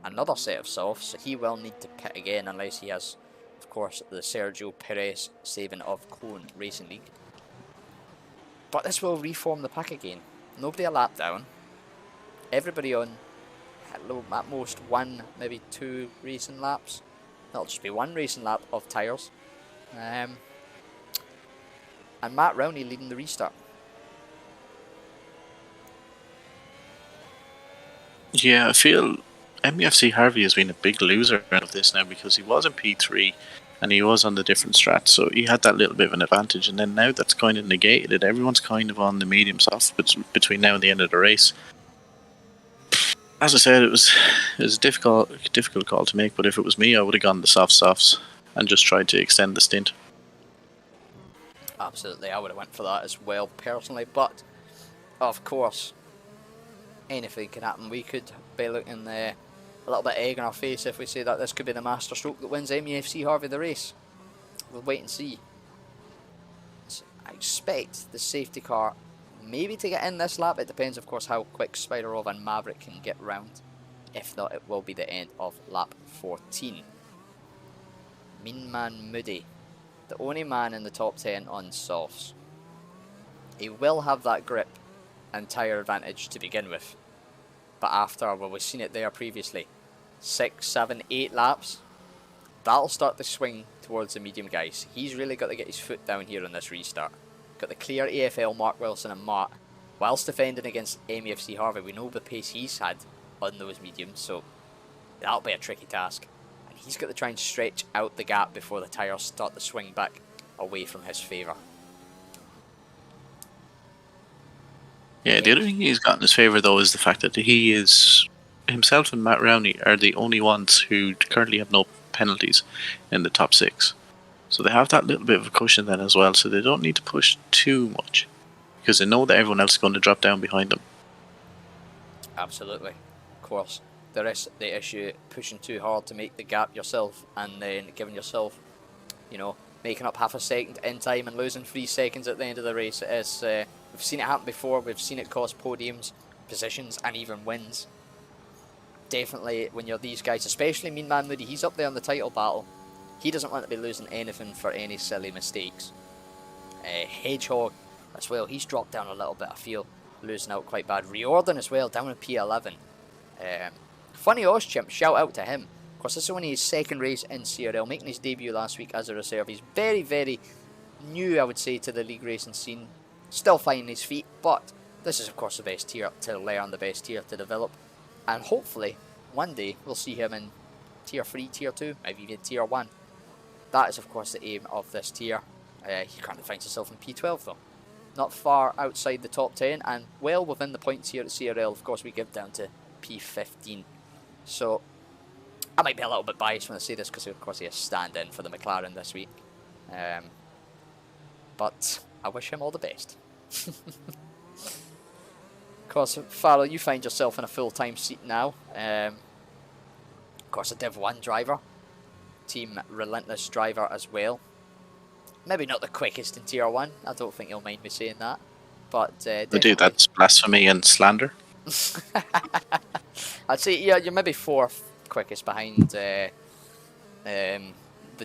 another set of softs, so he will need to pit again unless he has, of course, the Sergio Perez saving of Clone Racing League. But this will reform the pack again. Nobody a lap down. Everybody on at most 1, maybe 2 racing laps. That'll just be 1 racing lap of tyres. And Matt Rowney leading the restart. Yeah, I feel MUFC Harvey has been a big loser out of this now because he was in P3 and he was on the different strats, so he had that little bit of an advantage, and then now that's kind of negated. Everyone's kind of on the medium soft between now and the end of the race. As I said, it was a difficult call to make, but if it was me, I would have gone the softs and just tried to extend the stint. Absolutely, I would have went for that as well personally, but of course, anything can happen. We could be looking a little bit egg on our face if we say that this could be the master stroke that wins MUFC Harvey the race. We'll wait and see. So I expect the safety car maybe to get in this lap. It depends, of course, how quick Spiderov and Maverick can get round. If not, it will be the end of lap 14. Mean Man Moody, the only man in the top 10 on softs. He will have that grip and tyre advantage to begin with. But after, well, we've seen it there previously, 6, 7, 8 laps, that'll start to swing towards the medium guys. He's really got to get his foot down here on this restart. Got the clear AFL Mark Wilson and Matt, whilst defending against MUFC Harvey. We know the pace he's had on those mediums, so that'll be a tricky task. And he's got to try and stretch out the gap before the tyres start to swing back away from his favour. Yeah, the other thing he's got in his favour though is the fact that he is, himself and Matt Rowney are the only ones who currently have no penalties in the top 6. So they have that little bit of a cushion then as well, so they don't need to push too much because they know that everyone else is going to drop down behind them. Absolutely, of course. There is the issue pushing too hard to make the gap yourself and then giving yourself, you know, making up half a second in time and losing 3 seconds at the end of the race. It is, we've seen it happen before. We've seen it cost podiums, positions and even wins. Definitely when you're these guys, especially Mean Man Moody, he's up there in the title battle. He doesn't want to be losing anything for any silly mistakes. Hedgehog as well, he's dropped down a little bit, I feel, losing out quite bad. Riordan as well, down in P11. Funny Oschimp, shout out to him. Of course, this is only his 2nd race in CRL, making his debut last week as a reserve. He's very, very new, I would say, to the league racing scene. Still finding his feet, but this is, of course, the best tier to learn, the best tier to develop. And hopefully, one day, we'll see him in Tier 3, Tier 2, maybe even Tier 1. That is, of course, the aim of this tier. He currently finds himself in P12, though. Not far outside the top 10, and well within the points here at CRL. Of course, we give down to P15. So, I might be a little bit biased when I say this, because, of course, he has stand-in for the McLaren this week. But I wish him all the best. Of course, Farrell, you find yourself in a full-time seat now. Of course, a Div 1 driver. Team Relentless driver as well. Maybe not the quickest in Tier 1. I don't think you'll mind me saying that. But Dude, that's blasphemy and slander. I'd say you're maybe 4th quickest behind the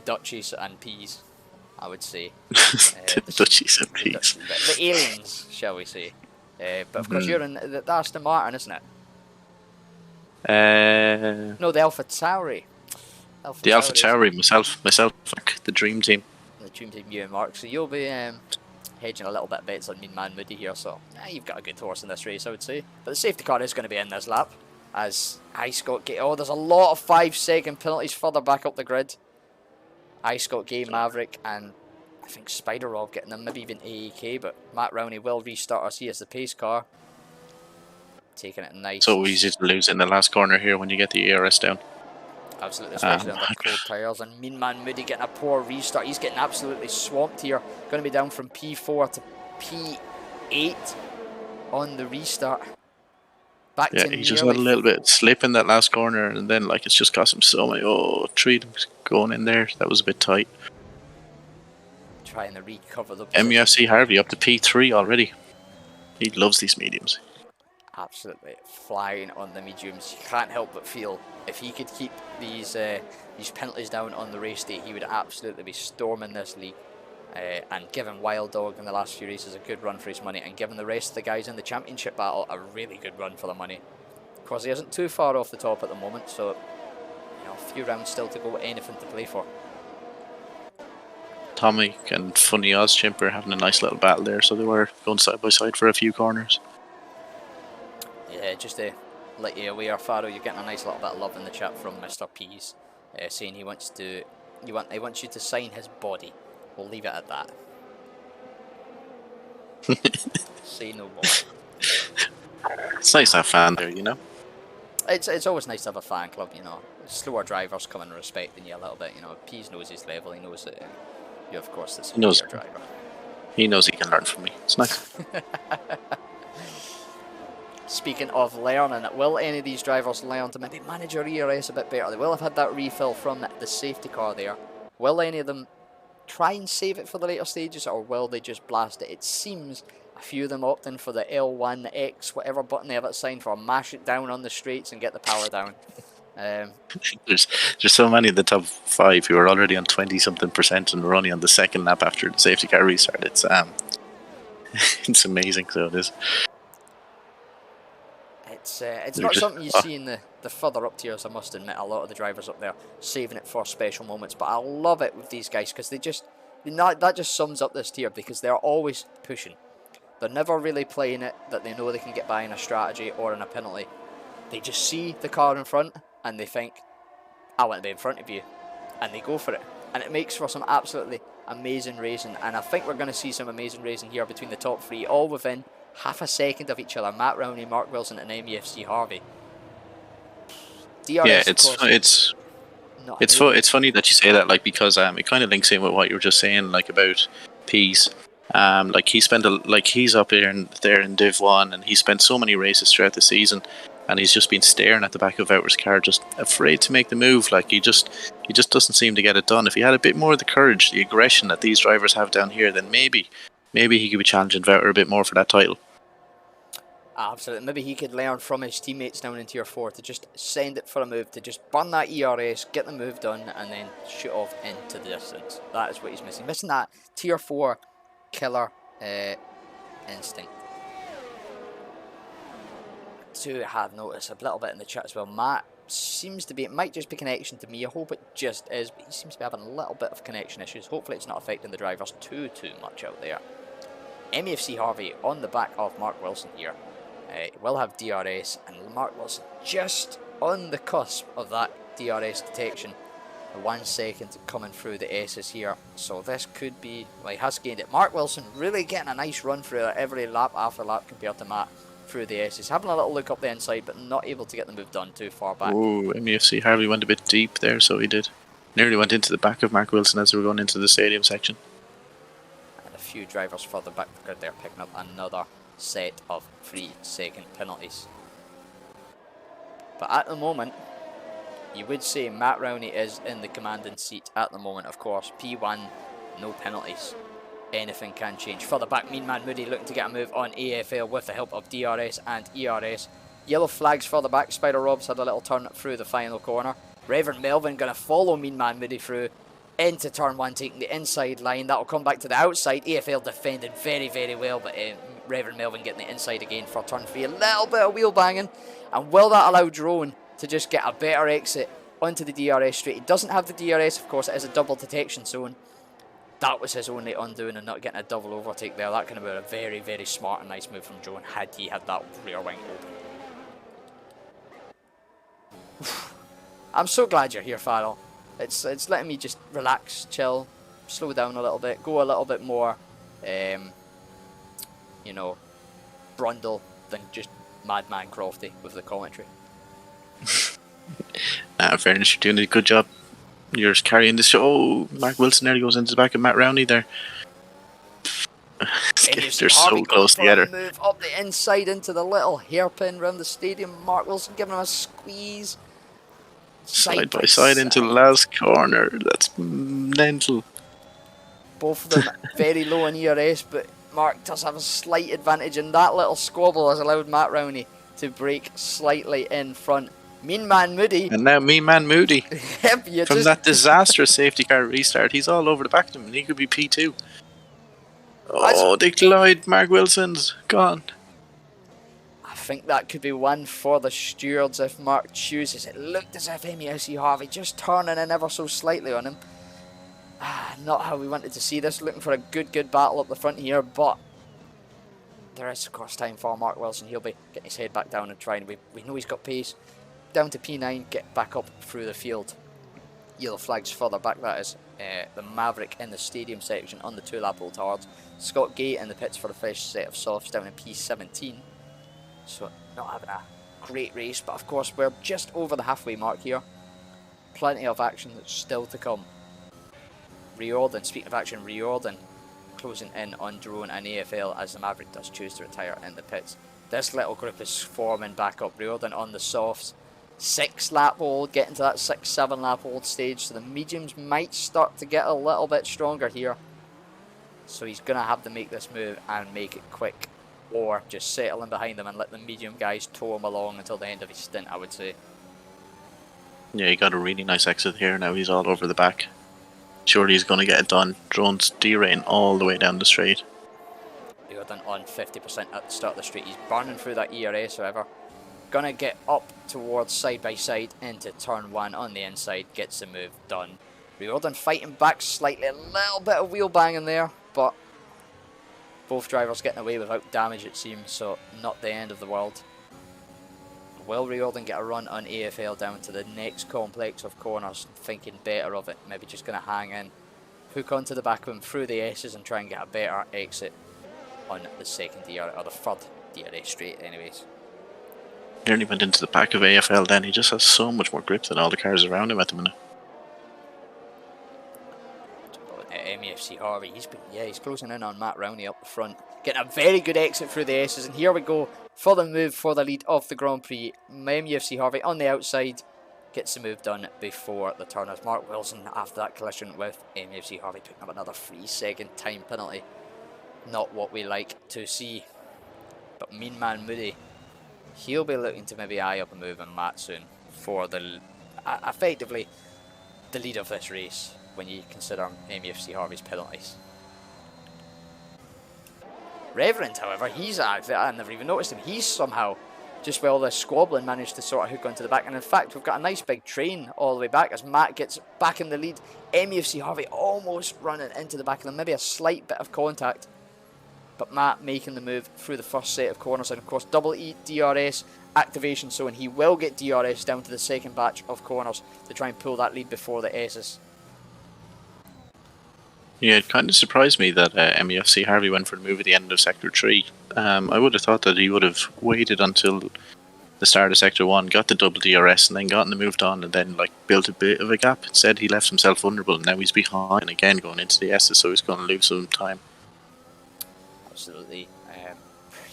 Dutchies and Peas, I would say. The Dutchies and Peas. The aliens, shall we say. But of course, you're in the Aston Martin, isn't it? No, the Alpha Tauri. The Alpha Tauri, myself, the dream team. The dream team, you and Mark. So you'll be hedging a little bit bets on Mean Man Moody here. So you've got a good horse in this race, I would say. But the safety car is going to be in this lap. As Scott Gay. Oh, there's a lot of 5-second penalties further back up the grid. Scott Gay, Maverick, and I think Spider-Rob getting them, maybe even AEK. But Matt Rowney will restart us. He has the pace car. Taking it nice. So easy to lose in the last corner here when you get the ARS down. Absolutely, especially under cold tyres. And Mean Man Moody getting a poor restart. He's getting absolutely swamped here. Going to be down from P4 to P8 on the restart. Back to he just had a little bit slip in that last corner, and then like it's just cost him so many. Oh, three going in there. That was a bit tight. Trying to recover the position. MUFC Harvey up to P3 already. He loves these mediums. Absolutely flying on the mediums. You can't help but feel if he could keep these penalties down on the race day, he would absolutely be storming this league. And giving Wild Dog in the last few races a good run for his money, and giving the rest of the guys in the championship battle a really good run for the money. Of course, he isn't too far off the top at the moment, so you know, a few rounds still to go, anything to play for. Tommy and Funny Ozchimper having a nice little battle there, so they were going side by side for a few corners. Yeah, just to let you aware, Faro, you're getting a nice little bit of love in the chat from Mr. Pease, saying he wants you to sign his body. We'll leave it at that. Say no more. It's nice to have fan there, you know. It's always nice to have a fan club, you know. Slower drivers come and respecting you a little bit, you know. Pease knows his level. He knows that you're, of course, the superior driver. He knows he can learn from me. It's nice. Speaking of learning, will any of these drivers learn to maybe manage your ERS a bit better? They will have had that refill from the safety car there. Will any of them try and save it for the later stages, or will they just blast it? It seems a few of them opting for the L1, X, whatever button they have it signed for, mash it down on the straights and get the power down. There's so many of the top 5 who are already on 20-something% and we're only on the second lap after the safety car restart. It's it's amazing. So it is. It's not something you see in the further up tiers, I must admit. A lot of the drivers up there saving it for special moments, but I love it with these guys because that just sums up this tier, because they're always pushing. They're never really playing it that they know they can get by in a strategy or in a penalty. They just see the car in front and they think, I want to be in front of you, and they go for it, and it makes for some absolutely amazing racing. And I think we're going to see some amazing racing here between the top 3, all within half a second of each other. Matt Rowney, Mark Wilson and MUFC Harvey. DRS, yeah, it's funny that you say that, like, because it kind of links in with what you were just saying, like, about Pease. Like, he's up here and there in Div 1, and he spent so many races throughout the season, and he's just been staring at the back of Wouters' car, just afraid to make the move. Like, he just doesn't seem to get it done. If he had a bit more of the courage, the aggression that these drivers have down here, then maybe he could be challenging Wouter a bit more for that title. Absolutely. Maybe he could learn from his teammates down in Tier 4 to just send it for a move, to just burn that ERS, get the move done, and then shoot off into the distance. That is what he's missing. Missing that Tier 4 killer instinct. To have noticed a little bit in the chat as well, Matt seems to be, it might just be connection to me, I hope it just is, but he seems to be having a little bit of connection issues. Hopefully it's not affecting the drivers too much out there. MUFC Harvey on the back of Mark Wilson here. Will have DRS, and Mark Wilson just on the cusp of that DRS detection. 1 second coming through the S's here, so this could be, well, he has gained it. Mark Wilson really getting a nice run through every lap after lap compared to Matt through the S's. Having a little look up the inside, but not able to get the move done too far back. Oh, MUFC Harvey went a bit deep there, so he did. Nearly went into the back of Mark Wilson as they were going into the stadium section. And a few drivers further back the grid there picking up another set of 3-second penalties. But at the moment, you would say Matt Rowney is in the commanding seat at the moment. Of course, P1, no penalties. Anything can change. Further back, Mean Man Moody looking to get a move on AFL with the help of DRS and ERS. Yellow flags further back. Spider Robs had a little turn through the final corner. Reverend Melvin going to follow Mean Man Moody through into turn 1, taking the inside line. That will come back to the outside. AFL defending very well, but Reverend Melvin getting the inside again for turn 3. A little bit of wheel banging. And will that allow Drone to just get a better exit onto the DRS straight? He doesn't have the DRS, of course. It is a double detection zone. That was his only undoing, and not getting a double overtake there. That could have been a very smart and nice move from Drone had he had that rear wing open. I'm so glad you're here, Farrell. It's letting me just relax, chill, slow down a little bit, go a little bit more, you know, Brundle than just Madman Crofty with the commentary. Fairness, you're doing a good job. You're carrying this show. Oh, Mark Wilson nearly goes into the back of Matt Rowney there. They're so close together. Move up the inside into the little hairpin around the stadium. Mark Wilson giving him a squeeze. Side by side into the last corner. That's mental. Both of them very low in ERS, but Mark does have a slight advantage, and that little squabble has allowed Matt Rowney to break slightly in front. Mean Man Moody. And now Mean Man Moody. Yep, from that disastrous safety car restart, he's all over the back of him, and he could be P2. Oh, they collide. Mark Wilson's gone. I think that could be one for the stewards if Mark chooses. It looked as if MEFC Harvey just turning in ever so slightly on him. Not how we wanted to see this. Looking for a good battle up the front here, but there is of course time for Mark Wilson. He'll be getting his head back down and trying. We know he's got pace. Down to P9, get back up through the field. Yellow flags further back, that is the Maverick in the stadium section on the 2-lap old hards. Scott Gay in the pits for a fresh set of softs down in P17. So not having a great race, but of course we're just over the halfway mark here. Plenty of action that's still to come. Riordan, speaking of action, Riordan closing in on Drone and AFL as the Maverick does choose to retire in the pits. This little group is forming back up. Riordan on the softs. 6-lap old, getting to that 6-7 lap old stage, so the mediums might start to get a little bit stronger here. So he's going to have to make this move and make it quick, or just settle in behind them and let the medium guys tow him along until the end of his stint, I would say. Yeah, he got a really nice exit here. Now he's all over the back. Surely he's going to get it done. Drone's derating all the way down the straight. Riordan on 50% at the start of the straight. He's burning through that ERS, however. Gonna get up towards side by side into turn 1 on the inside, gets the move done. Riordan fighting back slightly, a little bit of wheel banging there, but both drivers getting away without damage it seems, so not the end of the world. Will Riordan get a run on AFL down to the next complex of corners, thinking better of it, maybe just gonna hang in, hook onto the back of him through the S's and try and get a better exit on the second DRS, or the third DRS straight anyways. Nearly went into the back of AFL then. He just has so much more grip than all the cars around him at the minute. MEFC Harvey, he's closing in on Matt Rowney up the front. Getting a very good exit through the S's, and here we go for the move for the lead of the Grand Prix. MEFC Harvey on the outside gets the move done before the turners. Mark Wilson after that collision with MEFC Harvey picking up another 3-second time penalty. Not what we like to see. But Mean Man Moody, he'll be looking to maybe eye up a move on Matt soon for the effectively the lead of this race when you consider MEFC Harvey's penalties. Reverend, however, I never even noticed him. He's somehow, just while this squabbling, managed to sort of hook onto the back. And in fact, we've got a nice big train all the way back as Matt gets back in the lead. MEFC Harvey almost running into the back of them, maybe a slight bit of contact. But Matt making the move through the first set of corners, and of course double E DRS activation, so and he will get DRS down to the second batch of corners to try and pull that lead before the S's. Yeah, it kind of surprised me that MEFC Harvey went for the move at the end of Sector 3. I would have thought that he would have waited until the start of Sector 1, got the double DRS and then gotten the moved on and then built a bit of a gap. Instead he left himself vulnerable, and now he's behind and again going into the S's, so he's going to lose some time. Absolutely.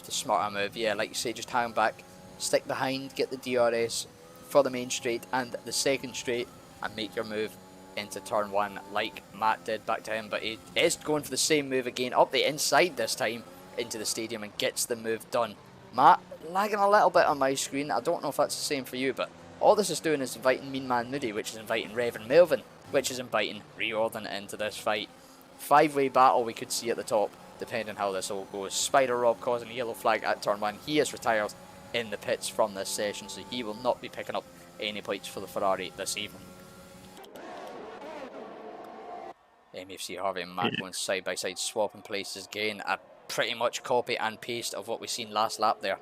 The smarter move, yeah, like you say, just hang back, stick behind, get the DRS for the main straight and the second straight, and make your move into turn 1 like Matt did back to him. But he is going for the same move again, up the inside this time into the stadium, and gets the move done. Matt, lagging a little bit on my screen, I don't know if that's the same for you, but all this is doing is inviting Mean Man Moody, which is inviting Reverend Melvin, which is inviting Riordan into this fight. 5-way battle we could see at the top, depending how this all goes. Spider Rob causing a yellow flag at turn 1. He is retired in the pits from this session, so he will not be picking up any points for the Ferrari this evening. MEFC Harvey and Matt going side by side, swapping places again. A pretty much copy and paste of what we seen last lap there.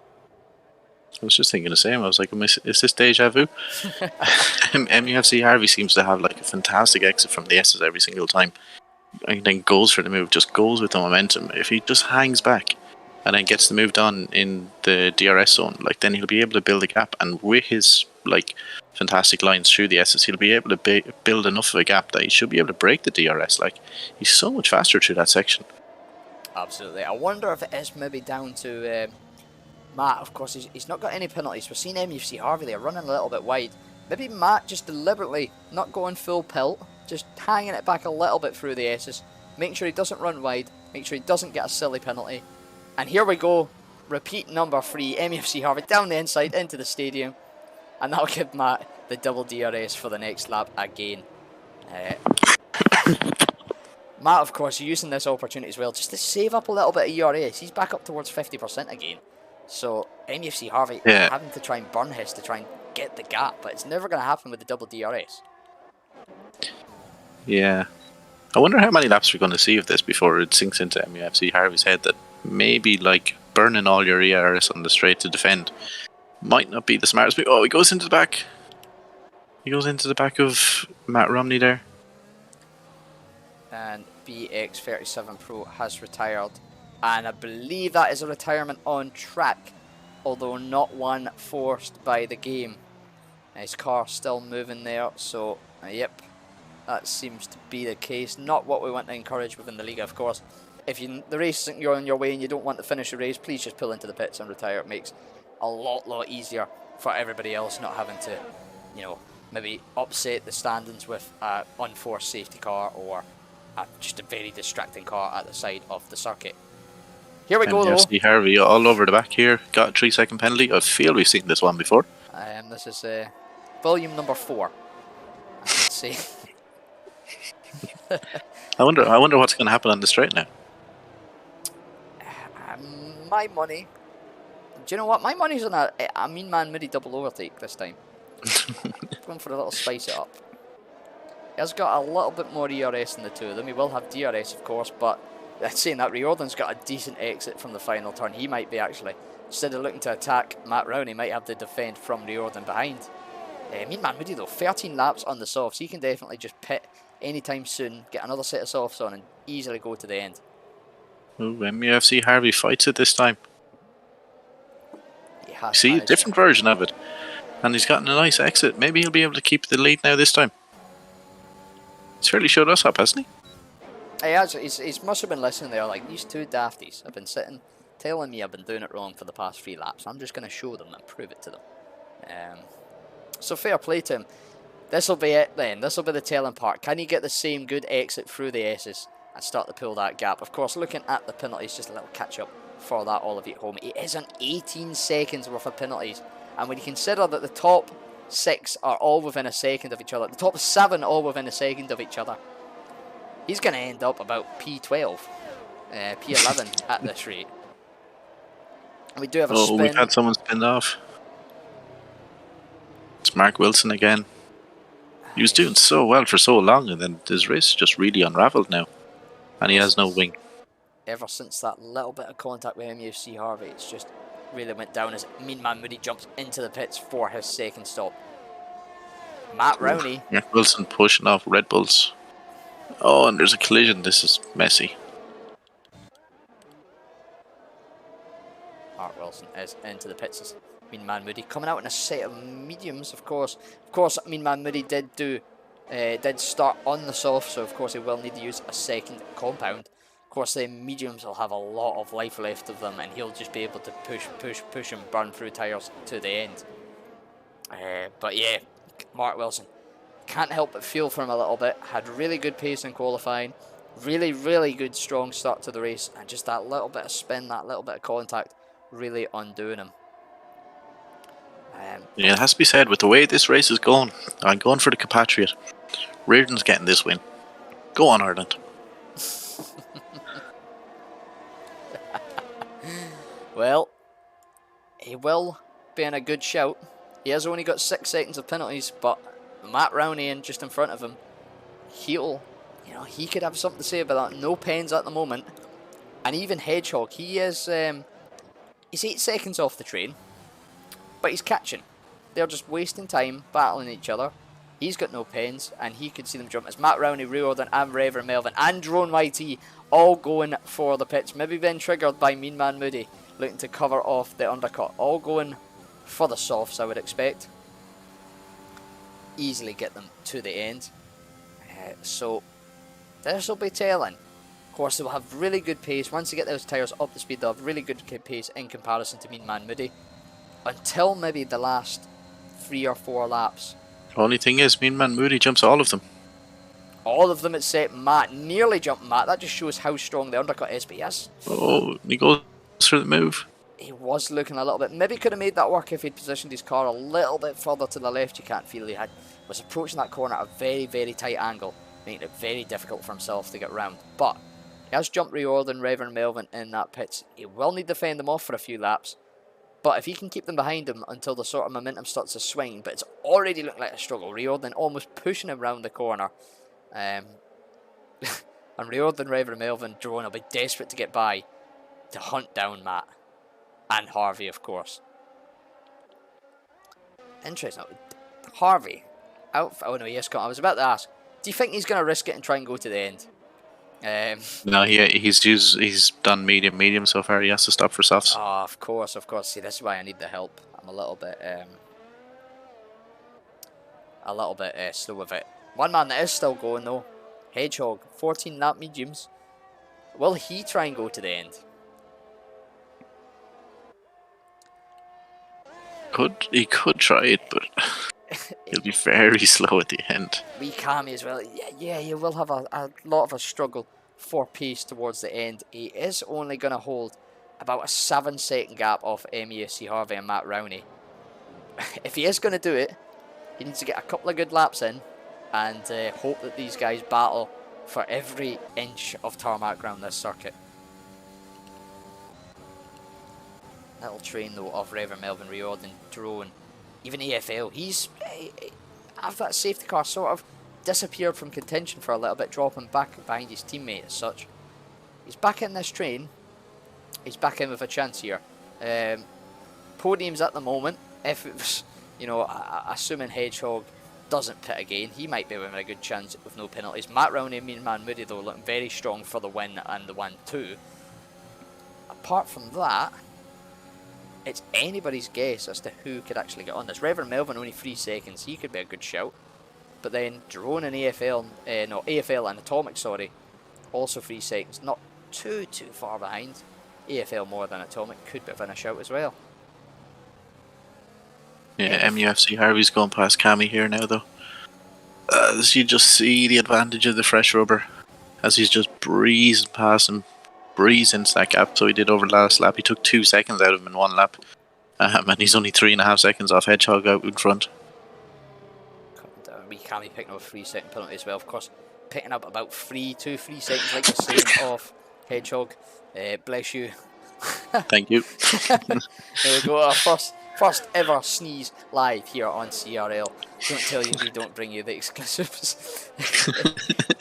I was just thinking the same. I was like, is this deja vu? MEFC Harvey seems to have a fantastic exit from the S's every single time. And then goes for the move, just goes with the momentum. If he just hangs back and then gets the move done in the DRS zone, then he'll be able to build a gap. And with his fantastic lines through the S's, he'll be able to build enough of a gap that he should be able to break the DRS. Like, he's so much faster through that section. Absolutely. I wonder if it is maybe down to Matt. Of course, he's not got any penalties. We've seen MUFC Harvey there running a little bit wide. Maybe Matt just deliberately not going full pelt, just hanging it back a little bit through the S's, making sure he doesn't run wide, make sure he doesn't get a silly penalty. And here we go, repeat number 3, MUFC Harvey down the inside into the stadium. And that'll give Matt the double DRS for the next lap again. Matt, of course, using this opportunity as well, just to save up a little bit of ERS. He's back up towards 50% again. So MUFC Harvey having to try and burn his to try and get the gap, but it's never going to happen with the double DRS. Yeah. I wonder how many laps we're going to see of this before it sinks into MUFC Harvey's head that maybe, like, burning all your ERS on the straight to defend might not be the smartest move. Oh, he goes into the back. He goes into the back of Matt Romney there. And BX37 Pro has retired. And I believe that is a retirement on track, although not one forced by the game. His car still moving there, so yep, that seems to be the case. Not what we want to encourage within the league, of course. If the race isn't going your way and you don't want to finish the race, please just pull into the pits and retire. It makes a lot easier for everybody else, not having to, you know, maybe upset the standings with an unforced safety car or just a very distracting car at the side of the circuit. Here we go, though. MUFC Harvey all over the back here. Got a 3-second penalty. I feel we've seen this one before. This is volume number 4. Let's see. I wonder what's going to happen on the straight now. My money. Do you know what? My money's on a Mean Man Moody double overtake this time. Going for a little spice it up. He has got a little bit more ERS than the two of them. He will have DRS, of course, but saying that, Riordan's got a decent exit from the final turn. He might be actually, instead of looking to attack Matt Rowney, he might have to defend from Riordan behind. Mean Man Moody, though, 13 laps on the softs. He can definitely just pit anytime soon, get another set of softs on, and easily go to the end. Ooh, MUFC Harvey fights it this time. He has See, a different version of it. And he's gotten a nice exit. Maybe he'll be able to keep the lead now this time. He's fairly showed us up, hasn't he? He has. He must have been listening there, like, these two dafties have been sitting, telling me I've been doing it wrong for the past 3 laps. I'm just going to show them and prove it to them. So fair play to him. This will be it then. This will be the telling part. Can he get the same good exit through the S's and start to pull that gap? Of course, looking at the penalties, just a little catch-up for that, all of you at home. It is on 18 seconds worth of penalties. And when you consider that the top 6 are all within a second of each other, the top 7 all within a second of each other, he's going to end up about P12, P11 at this rate. And we do have a spin. Oh, we've had someone spinned off. It's Mark Wilson again. He was doing so well for so long, and then his race just really unravelled now. And he has no wing. Ever since that little bit of contact with MUFC Harvey, it's just really went down as Mean Man Moody jumps into the pits for his second stop. Matt Rowney. Mark Wilson pushing off Red Bulls. Oh, and there's a collision. This is messy. Mark Wilson is into the pits as Mean Man Moody coming out in a set of mediums, of course. Of course, Mean Man Moody did start on the soft, so of course he will need to use a second compound. Of course, the mediums will have a lot of life left of them, and he'll just be able to push and burn through tyres to the end. But yeah, Mark Wilson, can't help but feel for him a little bit. Had really good pace in qualifying, really good strong start to the race, and just that little bit of spin, that little bit of contact, really undoing him. Yeah, it has to be said, with the way this race is going, I'm going for the compatriot. Reardon's getting this win. Go on, Ireland. Well, he will be in a good shout. He has only got 6 seconds of penalties, but Matt Rowney just in front of him, he could have something to say about that. No pens at the moment. And even Hedgehog, he's 8 seconds off the train, but he's catching. They're just wasting time battling each other. He's got no pens, and he could see them jump. It's Matt Rowney, Riordan, and Rever Melvin, and Drone YT all going for the pitch. Maybe been triggered by Mean Man Moody, looking to cover off the undercut. All going for the softs, I would expect. easily get them to the end. So this will be telling. Of course, they will have really good pace. Once they get those tyres up to speed, they'll have really good pace in comparison to Mean Man Moody. Until maybe the last 3 or 4 laps. The only thing is, Mean Man Moody jumps all of them. All of them except Matt. Nearly jumped Matt. That just shows how strong the undercut is. But yes. Oh, he goes through the move. He was looking a little bit. Maybe could have made that work if he'd positioned his car a little bit further to the left. You can't feel he was approaching that corner at a very, very tight angle, making it very difficult for himself to get round. But he has jumped Riordan, Reverend Melvin in that pit. He will need to fend them off for a few laps. But if he can keep them behind him until the sort of momentum starts to swing, but it's already looking like a struggle. Riordan almost pushing him round the corner. And Riordan, Reverend Melvin, Drone will be desperate to get by to hunt down Matt. And Harvey, of course. Interesting. Harvey. Oh no, yes, I was about to ask. Do you think he's going to risk it and try and go to the end? No, he's done medium so far. He has to stop for softs. Oh, of course. See, this is why I need the help. I'm a little bit slow with it. One man that is still going though. Hedgehog, 14 lap mediums. Will he try and go to the end? He could try it, but he'll be very slow at the end. Wee Kami as well. Yeah, you will have a lot of a struggle for pace towards the end. He is only going to hold about a 7-second gap off MEFC Harvey and Matt Rowney. If he is going to do it, he needs to get a couple of good laps in and hope that these guys battle for every inch of tarmac ground this circuit. Little train though of Reverend Melvin, Riordan, Drone, even AFL. He's after that safety car sort of disappeared from contention for a little bit, dropping back behind his teammate as such. He's back in this train. He's back in with a chance here. Podiums at the moment. If it was, assuming Hedgehog doesn't pit again, he might be with a good chance with no penalties. Matt Rowney and Mean Man Moody though looking very strong for the win and the 1-2. Apart from that, it's anybody's guess as to who could actually get on this. Reverend Melvin only 3 seconds, he could be a good shout. But then Drone and AFL and Atomic, also 3 seconds. Not too far behind. AFL more than Atomic could be within a shout as well. Yeah, MUFC Harvey's going past Cammy here now though. As you just see the advantage of the fresh rubber, as he's just breezing past him. Breezing that gap, so he did over the last lap. He took 2 seconds out of him in 1 lap, and he's only 3.5 seconds off Hedgehog out in front. We can't be picking up a 3-second penalty as well, of course. Picking up about 3 seconds, like you're saying, off Hedgehog. Bless you. Thank you. There we go. Our first ever sneeze live here on CRL. Don't tell you we don't bring you the exclusives.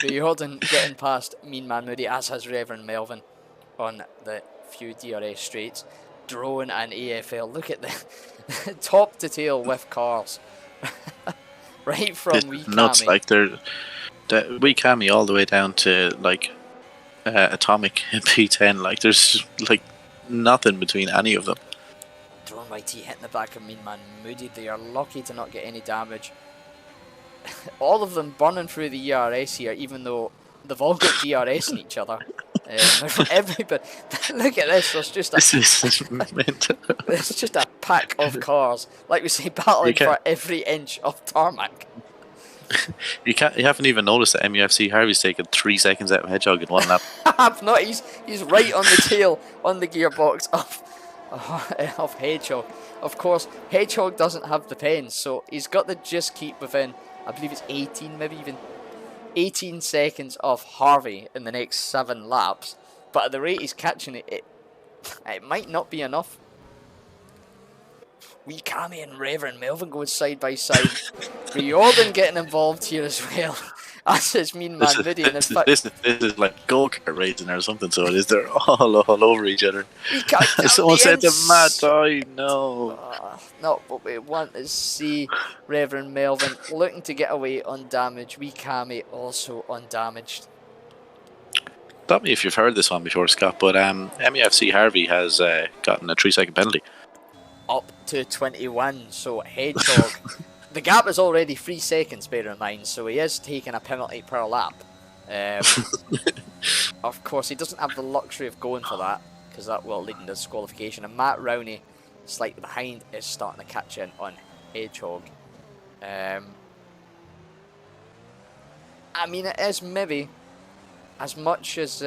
Riordan getting past Mean Man Moody, as has Reverend Melvin on the few DRS straights. Drone and AFL. Look at the top to tail with cars. Right from Wee nuts, Kami. like they're Wee Kami all the way down to like Atomic and P10. Like there's like nothing between any of them. Drone YT hitting the back of Mean Man Moody. They are lucky to not get any damage. All of them burning through the ERS here, even though they've all got DRS in each other. Everybody, look at this. There's just there's just a pack of cars, like we say, battling for every inch of tarmac. You haven't even noticed that MUFC Harvey's taken 3 seconds out of Hedgehog in 1 lap. I've not. He's right on the tail on the gearbox of Hedgehog. Of course, Hedgehog doesn't have the pens, so he's got to just keep within, I believe it's 18, maybe even 18 seconds of Harvey in the next 7 laps. But at the rate he's catching it might not be enough. Wee Kami and Reverend Melvin going side by side. Riordan getting involved here as well. As is Mean Man Moody. This is like go-kart racing or something, so it is. They're all over each other. Someone said to Matt, "Oh no." Not what we want to see. Reverend Melvin looking to get away undamaged. Wee Kami also undamaged. Stop me if you've heard this one before, Scott, but MUFC Harvey has gotten a 3-second penalty. Up to 21, so Hedgehog The gap is already 3 seconds, bear in mind, so he is taking a penalty per lap. Of course, he doesn't have the luxury of going for that, because that will lead into disqualification. And Matt Rowney, slightly behind, is starting to catch in on Hedgehog. I mean, it is maybe, as much as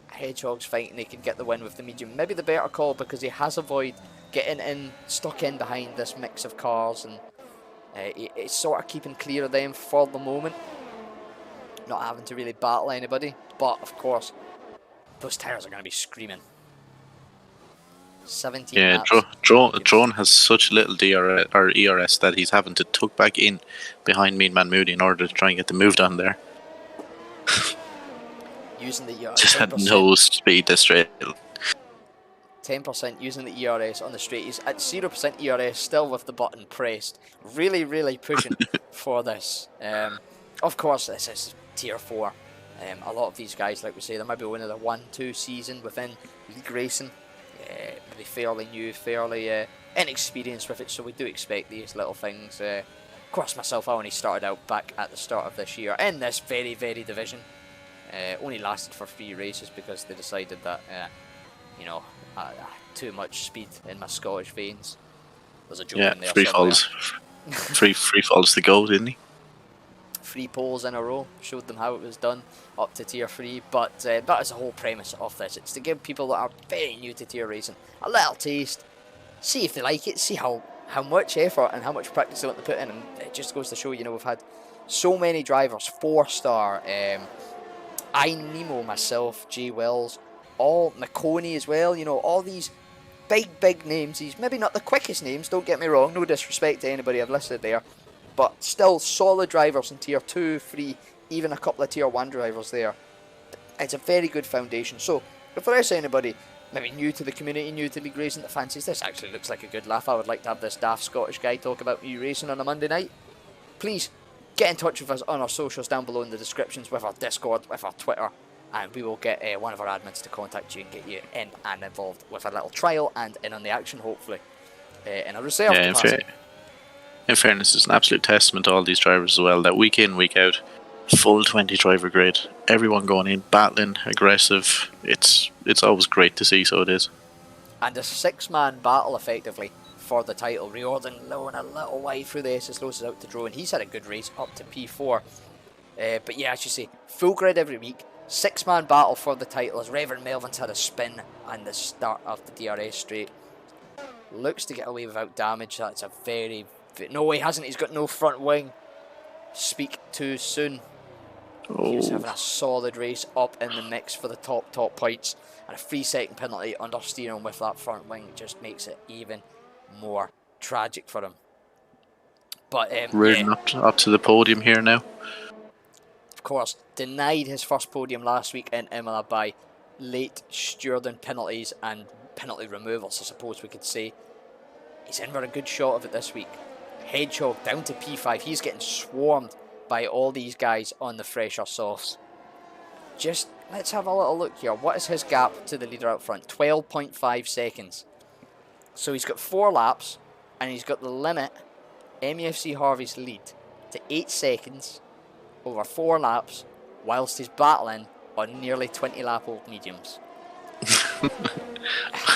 Hedgehog's fighting, he can get the win with the medium. Maybe the better call, because he has avoided getting in, stuck in behind this mix of cars, and it's sort of keeping clear of them for the moment. Not having to really battle anybody, but of course, those tyres are going to be screaming. 17 laps. Drone has such little DRS or ERS that he's having to tuck back in behind Mean Man Moody in order to try and get the move down there. Using the ERS. Just had no speed this straight. 10% using the ERS on the straight. He's at 0% ERS, still with the button pressed. Really, really pushing for this. Of course, this is Tier 4. A lot of these guys, like we say, they might be winning the 1-2 season within league racing. Maybe fairly new, fairly inexperienced with it, so we do expect these little things. Of course, myself, I only started out back at the start of this year in this very, very division. Only lasted for 3 races because they decided that, you know, too much speed in my Scottish veins. There's a joke in there. 3 falls. 3 falls to go, didn't he? 3 poles in a row, showed them how it was done up to Tier 3, but that is the whole premise of this. It's to give people that are very new to tier racing a little taste, see if they like it, see how much effort and how much practice they want to put in, and it just goes to show, you know, we've had so many drivers, 4-star, I Nemo, myself, Jay Wells, all Makoni as well, you know, all these big names, these maybe not the quickest names, don't get me wrong, no disrespect to anybody I've listed there, but still solid drivers in Tier 2, 3, even a couple of Tier 1 drivers there. It's a very good foundation. So, if there is anybody maybe new to the community, new to league racing, that fancies this actually looks like a good laugh, I would like to have this daft Scottish guy talk about new racing on a Monday night, please get in touch with us on our socials down below in the descriptions, with our Discord, with our Twitter, and we will get one of our admins to contact you and get you in and involved with a little trial and in on the action, hopefully, in a reserve capacity. In fairness, it's an absolute testament to all these drivers as well, that week in, week out, full 20 driver grid, everyone going in, battling, aggressive. It's always great to see, so it is. And a 6-man battle, effectively, for the title. Riordan lowering a little wide through the SS Losses out to Drone. He's had a good race up to P4. But yeah, as you say, full grid every week, 6-man battle for the title, as Reverend Melvin's had a spin on the start of the DRS straight. Looks to get away without damage. That's a very... No, he hasn't. He's got no front wing. Speak too soon. He's having a solid race up in the mix for the top points. And a 3-second penalty under steering with that front wing just makes it even more tragic for him. But Reardon up to the podium here now. Of course, denied his first podium last week in Imola by late stewarding penalties and penalty removals, I suppose we could say. He's in for a good shot of it this week. Hedgehog down to P5. He's getting swarmed by all these guys on the fresher softs. Just let's have a little look here. What is his gap to the leader out front? 12.5 seconds. So he's got 4 laps, and he's got the limit, MUFC Harvey's lead, to 8 seconds over 4 laps, whilst he's battling on nearly 20 lap old mediums.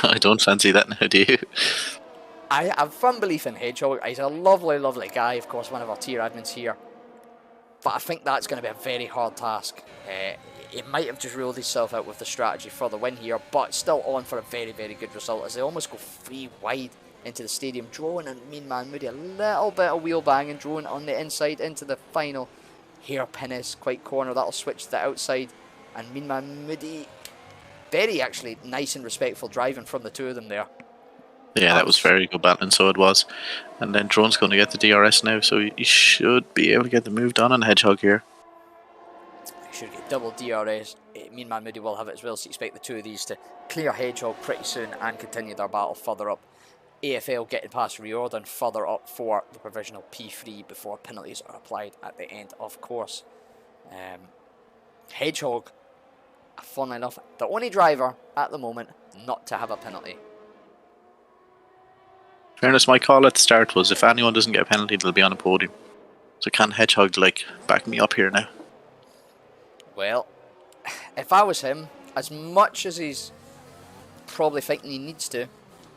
I don't fancy that now, do you? I have firm belief in Hedgehog. He's a lovely guy, of course, one of our tier admins here. But I think that's going to be a very hard task. He might have just ruled himself out with the strategy for the win here, but still on for a very good result, as they almost go 3 wide into the stadium. Drone and Mean Man Moody, a little bit of wheel banging. Drone on the inside into the final hairpin-ish quite corner. That'll switch to the outside. And Mean Man Moody, very actually nice and respectful driving from the two of them there. Yeah, that was very good battling, so it was. And then Drone's going to get the DRS now, so he should be able to get the move done on Hedgehog here. He should get double DRS. Mean Man Moody will have it as well, so expect the two of these to clear Hedgehog pretty soon and continue their battle further up. AFL getting past Riordan further up for the provisional P3 before penalties are applied at the end, of course. Hedgehog, funnily enough, the only driver at the moment not to have a penalty. Fairness, my call at the start was if anyone doesn't get a penalty, they'll be on a podium. So can Hedgehog back me up here now? Well, if I was him, as much as he's probably thinking he needs to,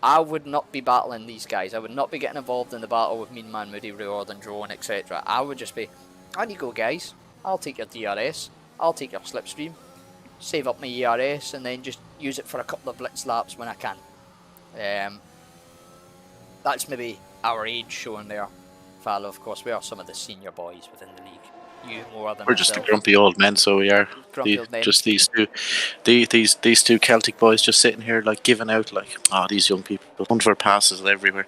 I would not be battling these guys. I would not be getting involved in the battle with Mean Man, Moody, Riordan, Drone, etc. I would just be, on you go guys, I'll take your DRS, I'll take your slipstream, save up my ERS, and then just use it for a couple of blitz laps when I can. That's maybe our age showing there, Fallow. Of course, we are some of the senior boys within the league. You more than We're myself. just the grumpy old men, so we are. Old men. Just these two, these two Celtic boys just sitting here giving out these young people going for passes everywhere.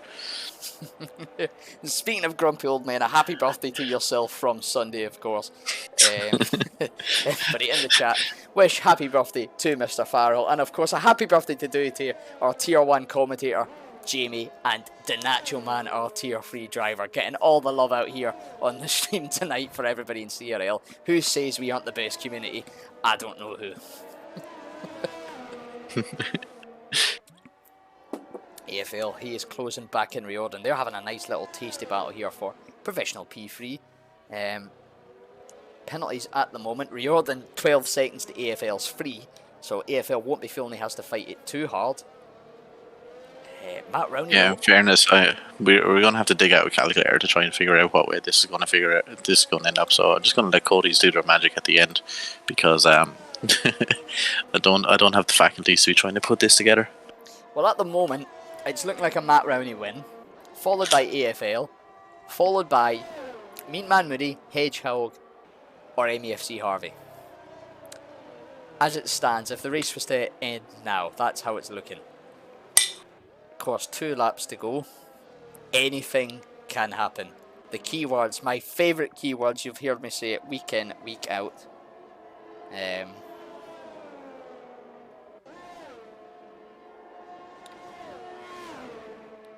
Speaking of grumpy old men, a happy birthday to yourself from Sunday, of course. Everybody in the chat, wish happy birthday to Mr. Farrell, and of course a happy birthday to do to our Tier 1 commentator, Jamie, and the Nacho Man, our Tier 3 driver, getting all the love out here on the stream tonight for everybody in CRL. Who says we aren't the best community? I don't know who. AFL, he is closing back in Riordan. They're having a nice little tasty battle here for provisional P3. Penalties at the moment. Riordan 12 seconds to AFL's 3, so AFL won't be feeling he has to fight it too hard. Matt Rowney. Yeah, in fairness, we're going to have to dig out a calculator to try and figure out what way this is going to end up. So I'm just going to let Cody's do their magic at the end, because I don't have the faculties to be trying to put this together. Well, at the moment, it's looking like a Matt Rowney win, followed by AFL, followed by Mean Man Moody, Hedgehog, or MEFC Harvey. As it stands, if the race was to end now, that's how it's looking. Of course, 2 laps to go. Anything can happen. The keywords, my favourite keywords, you've heard me say it week in, week out.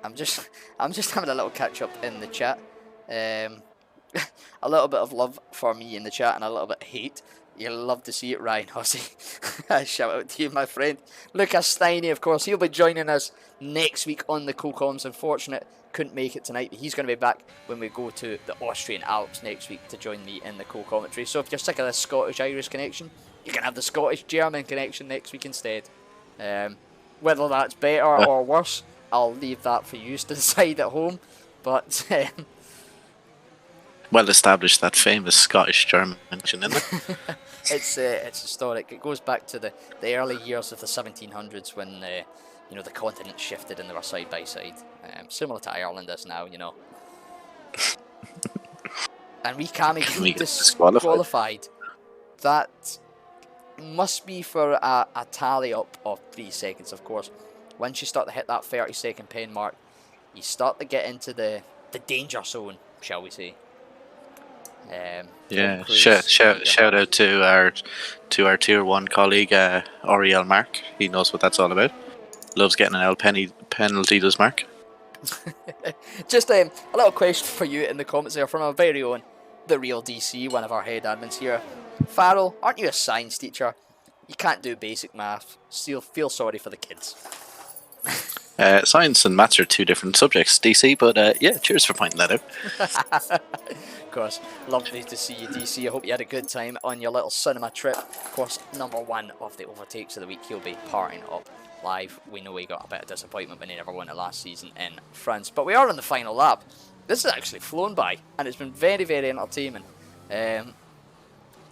I'm just having a little catch up in the chat. A little bit of love for me in the chat and a little bit of hate. You'll love to see it, Ryan Hussey. Shout out to you, my friend. Lucas Steiny, of course, he'll be joining us next week on the co-coms. Unfortunate, couldn't make it tonight, but he's going to be back when we go to the Austrian Alps next week to join me in the co-commentary. So if you're sick of this Scottish-Irish connection, you can have the Scottish-German connection next week instead. Whether that's better or worse, I'll leave that for you to decide at home. But well established, that famous Scottish-German connection, isn't it? It's historic. It goes back to the early years of the 1700s when the continent shifted and they were side by side, similar to Ireland is now, And we can't get disqualified. That must be for a tally up of 3 seconds, of course. Once you start to hit that 30-second pen mark, you start to get into the danger zone, shall we say. Yeah, shout out to our Tier 1 colleague, Ariel Mark. He knows what that's all about. Loves getting an L penalty, does Mark. Just a little question for you in the comments there from our very own, the real DC, one of our head admins here. Farrell, aren't you a science teacher? You can't do basic math. Still feel sorry for the kids. Science and maths are 2 different subjects, DC, but yeah, cheers for pointing that out. Of course, lovely to see you, DC. I hope you had a good time on your little cinema trip. Of course, number 1 of the overtakes of the week, he'll be partying up live. We know he got a bit of disappointment when he never won it last season in France, but we are on the final lap. This has actually flown by, and it's been very, very entertaining.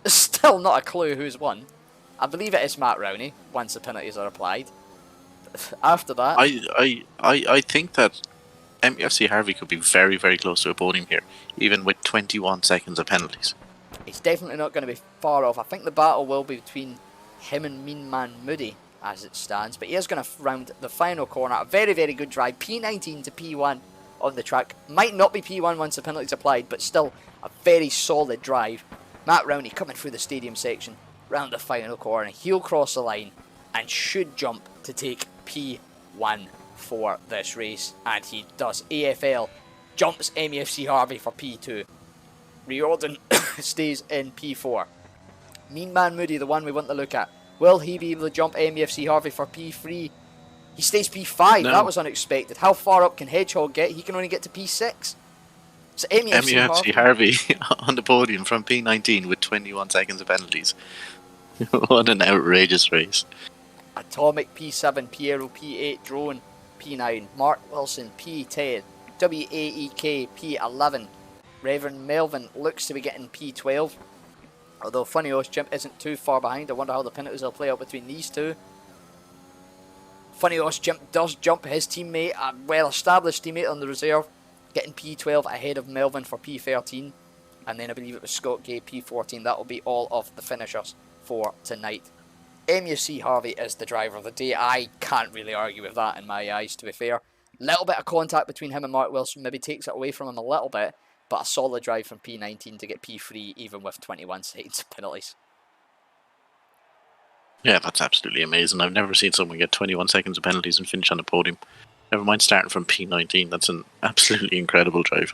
Still not a clue who's won. I believe it is Matt Rowney, once the penalties are applied. After that, I think that MEFC Harvey could be very, very close to a podium here, even with 21 seconds of penalties. He's definitely not going to be far off. I think the battle will be between him and Mean Man Moody as it stands, but he is going to round the final corner. A very, very good drive. P19 to P1 on the track. Might not be P1 once the penalty's applied, but still a very solid drive. Matt Rowney coming through the stadium section, round the final corner. He'll cross the line and should jump to take P1 for this race, and he does. AFL jumps MEFC Harvey for P2. Riordan stays in P4. Mean Man Moody, the one we want to look at, will he be able to jump MEFC Harvey for P3? He stays P5. No. That was unexpected. How far up can Hedgehog get? He can only get to P6. So MUFC Harvey on the podium from P19 with 21 seconds of penalties. What an outrageous race. Atomic P7, Piero P8, Drone P9, Mark Wilson P10, WAEK P11. Reverend Melvin looks to be getting P12. Although Funny Osh Chimp isn't too far behind. I wonder how the penalties will play out between these two. Funny Osh Chimp does jump his teammate, a well-established teammate on the reserve, getting P12 ahead of Melvin for P13. And then I believe it was Scott Gay P14. That will be all of the finishers for tonight. MUC Harvey is the driver of the day. I can't really argue with that in my eyes, to be fair. Little bit of contact between him and Mark Wilson maybe takes it away from him a little bit, but a solid drive from P19 to get P3 even with 21 seconds of penalties. Yeah, that's absolutely amazing. I've never seen someone get 21 seconds of penalties and finish on the podium. Never mind starting from P19. That's an absolutely incredible drive.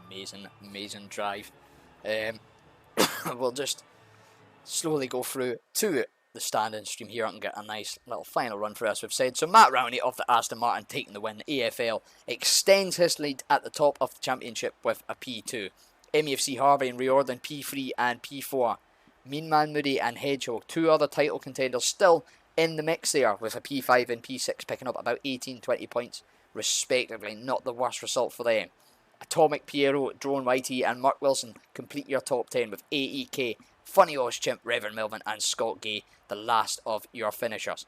Amazing drive. We'll just slowly go through to the standing stream here and get a nice little final run for us. We've said so. Matt Rowney of the Aston Martin taking the win. AFL extends his lead at the top of the championship with a P2. MUFC Harvey and Riordan P3 and P4. Mean Man Moody and Hedgehog, two other title contenders, still in the mix there with a P5 and P6 picking up about 18-20 points respectively. Not the worst result for them. Atomic Piero, Drone Whitey and Mark Wilson complete your top 10 with AEK, Funny Osh Chimp, Reverend Melvin and Scott Gay, the last of your finishers.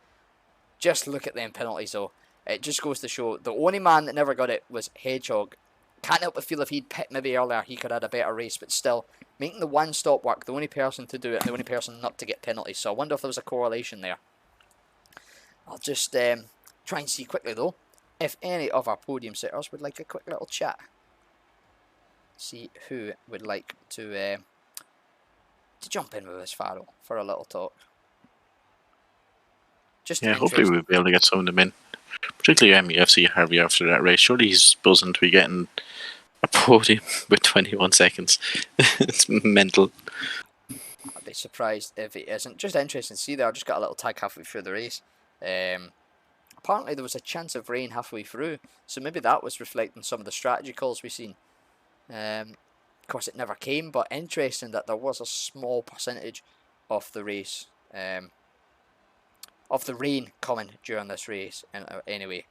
Just look at them penalties though. It just goes to show the only man that never got it was Hedgehog. Can't help but feel if he'd pit maybe earlier he could have had a better race, but still making the one stop work, the only person to do it, the only person not to get penalties. So I wonder if there was a correlation there. I'll just try and see quickly though if any of our podium sitters would like a quick little chat. See who would like to jump in with us, Farrell, for a little talk. Just yeah, hopefully we'll be able to get some of them in. Particularly MUFC Harvey after that race. Surely he's buzzing to be getting a podium with 21 seconds. It's mental. I'd be surprised if it isn't. Just interesting to see there. I just got a little tag halfway through the race. Apparently there was a chance of rain halfway through, so maybe that was reflecting some of the strategy calls we've seen. Of course it never came, but interesting that there was a small percentage of the race, of the rain coming during this race. And anyway,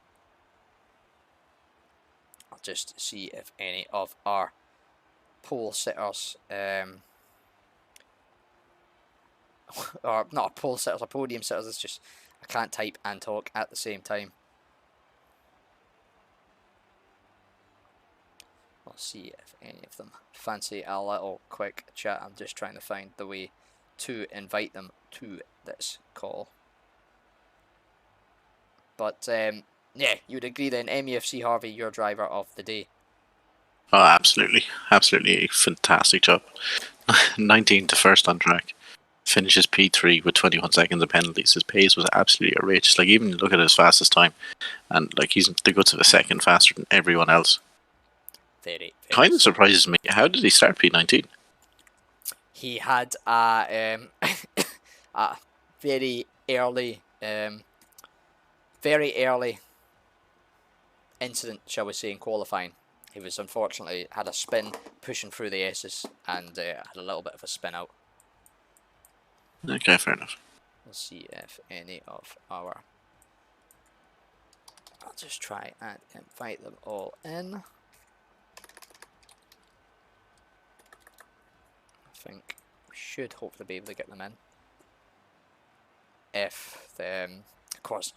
I'll just see if any of our pole sitters, or not a pole sitters, a podium sitters, it's just I can't type and talk at the same time. I'll see if any of them fancy a little quick chat. I'm just trying to find the way to invite them to this call. But yeah, you would agree then, MUFC Harvey, your driver of the day. Oh, absolutely. Absolutely fantastic job. 19 to first on track. Finishes P3 with 21 seconds of penalties. His pace was absolutely outrageous. Like, even look at his fastest time, and like he's the guts of a second faster than everyone else. Very kind of surprises me. How did he start P19? He had a very early incident, shall we say, in qualifying. He was unfortunately had a spin pushing through the S's and had a little bit of a spin out. Okay, fair enough. We'll see if any of our... I'll just try and invite them all in. I think we should hopefully be able to get them in. If, of course,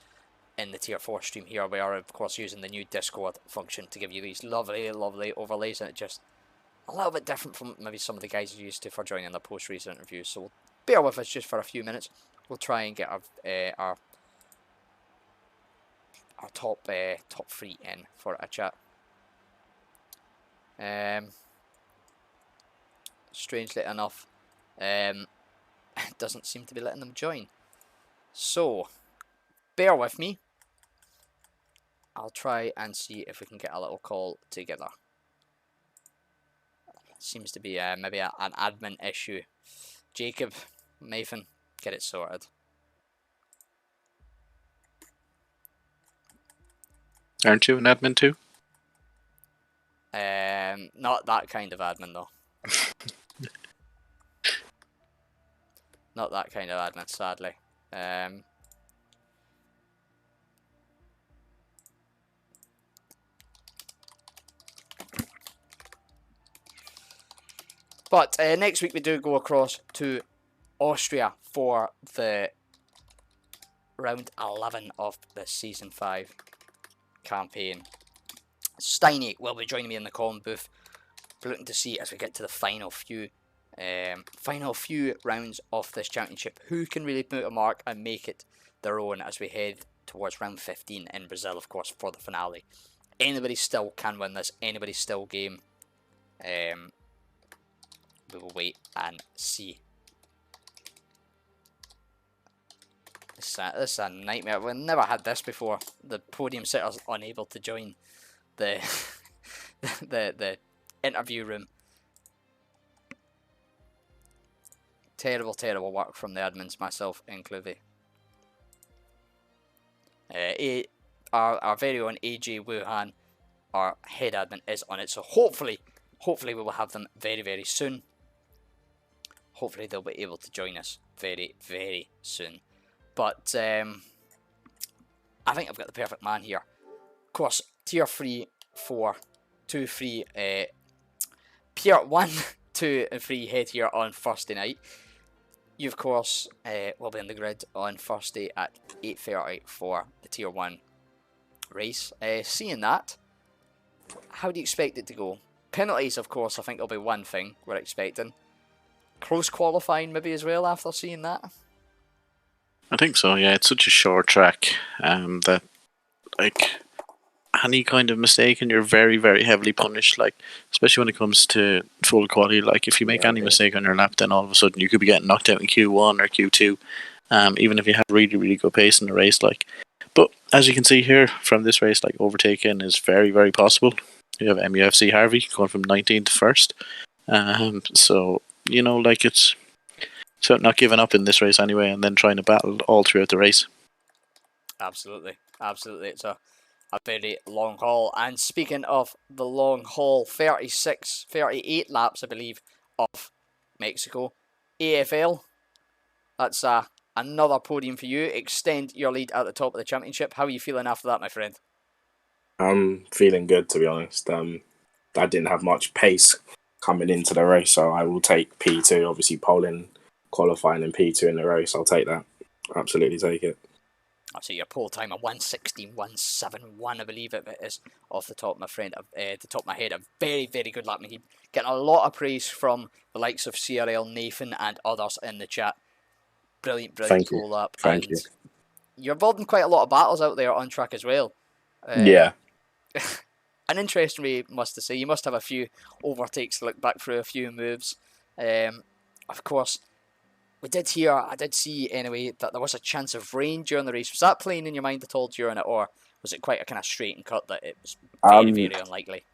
in the Tier 4 stream here, we are, of course, using the new Discord function to give you these lovely, lovely overlays, and it's just a little bit different from maybe some of the guys are used to for joining the post-race interviews. So bear with us just for a few minutes. We'll try and get our top 3 in for a chat. Strangely enough, it doesn't seem to be letting them join. So bear with me. I'll try and see if we can get a little call together. Seems to be maybe an admin issue. Jacob, Nathan, get it sorted. Aren't you an admin too? Not that kind of admin though. Not that kind of admin, sadly. But next week we do go across to Austria for the round 11 of the Season 5 campaign. Steiny will be joining me in the comm booth. We're looking to see as we get to the final few rounds of this championship who can really put a mark and make it their own as we head towards round 15 in Brazil, of course, for the finale. Anybody still can win this. Anybody still game. We will wait and see. This is a nightmare. We've never had this before. The podium sitters unable to join the the interview room. Terrible work from the admins, myself included. Our very own AJ Wuhan, our head admin, is on it. So hopefully we will have them very soon. Hopefully they'll be able to join us very soon. But I think I've got the perfect man here. Of course, tier 3, 4, 2, 3, tier 1, 2 and 3 head here on Thursday night. You, of course, will be on the grid on Thursday at 8:30 for the tier 1 race. Seeing that, how do you expect it to go? Penalties, of course, I think will be one thing we're expecting. Close qualifying maybe as well after seeing that. I think so, yeah. It's such a short track that, like, any kind of mistake and you're very heavily punished, like, especially when it comes to full quality. Like, if you make any mistake on your lap, then all of a sudden you could be getting knocked out in Q1 or Q2, even if you have really good pace in the race. Like, but as you can see here from this race, like, overtaking is very possible. You have MUFC Harvey going from 19th to 1st. So, you know, like, it's so not giving up in this race anyway, and then trying to battle all throughout the race. Absolutely. It's a very long haul. And speaking of the long haul, 38 laps, I believe, of Mexico. AFL, that's another podium for you. Extend your lead at the top of the championship. How are you feeling after that, my friend? I'm feeling good, to be honest. I didn't have much pace coming into the race, so I will take P2, obviously polling, qualifying and P2 in the race. I'll take that. Absolutely take it. I see your pole time of 1:16.171, I believe it is, off the top of my friend. The top of my head, a very good lap. He's getting a lot of praise from the likes of CRL, Nathan, and others in the chat. Brilliant pole lap. Thank you. You're involved in quite a lot of battles out there on track as well. Yeah. An interesting way, must I say. You must have a few overtakes to look back through, a few moves. Of course, I did see anyway that there was a chance of rain during the race. Was that playing in your mind at all during it, or was it quite a kind of straight and cut that it was very unlikely?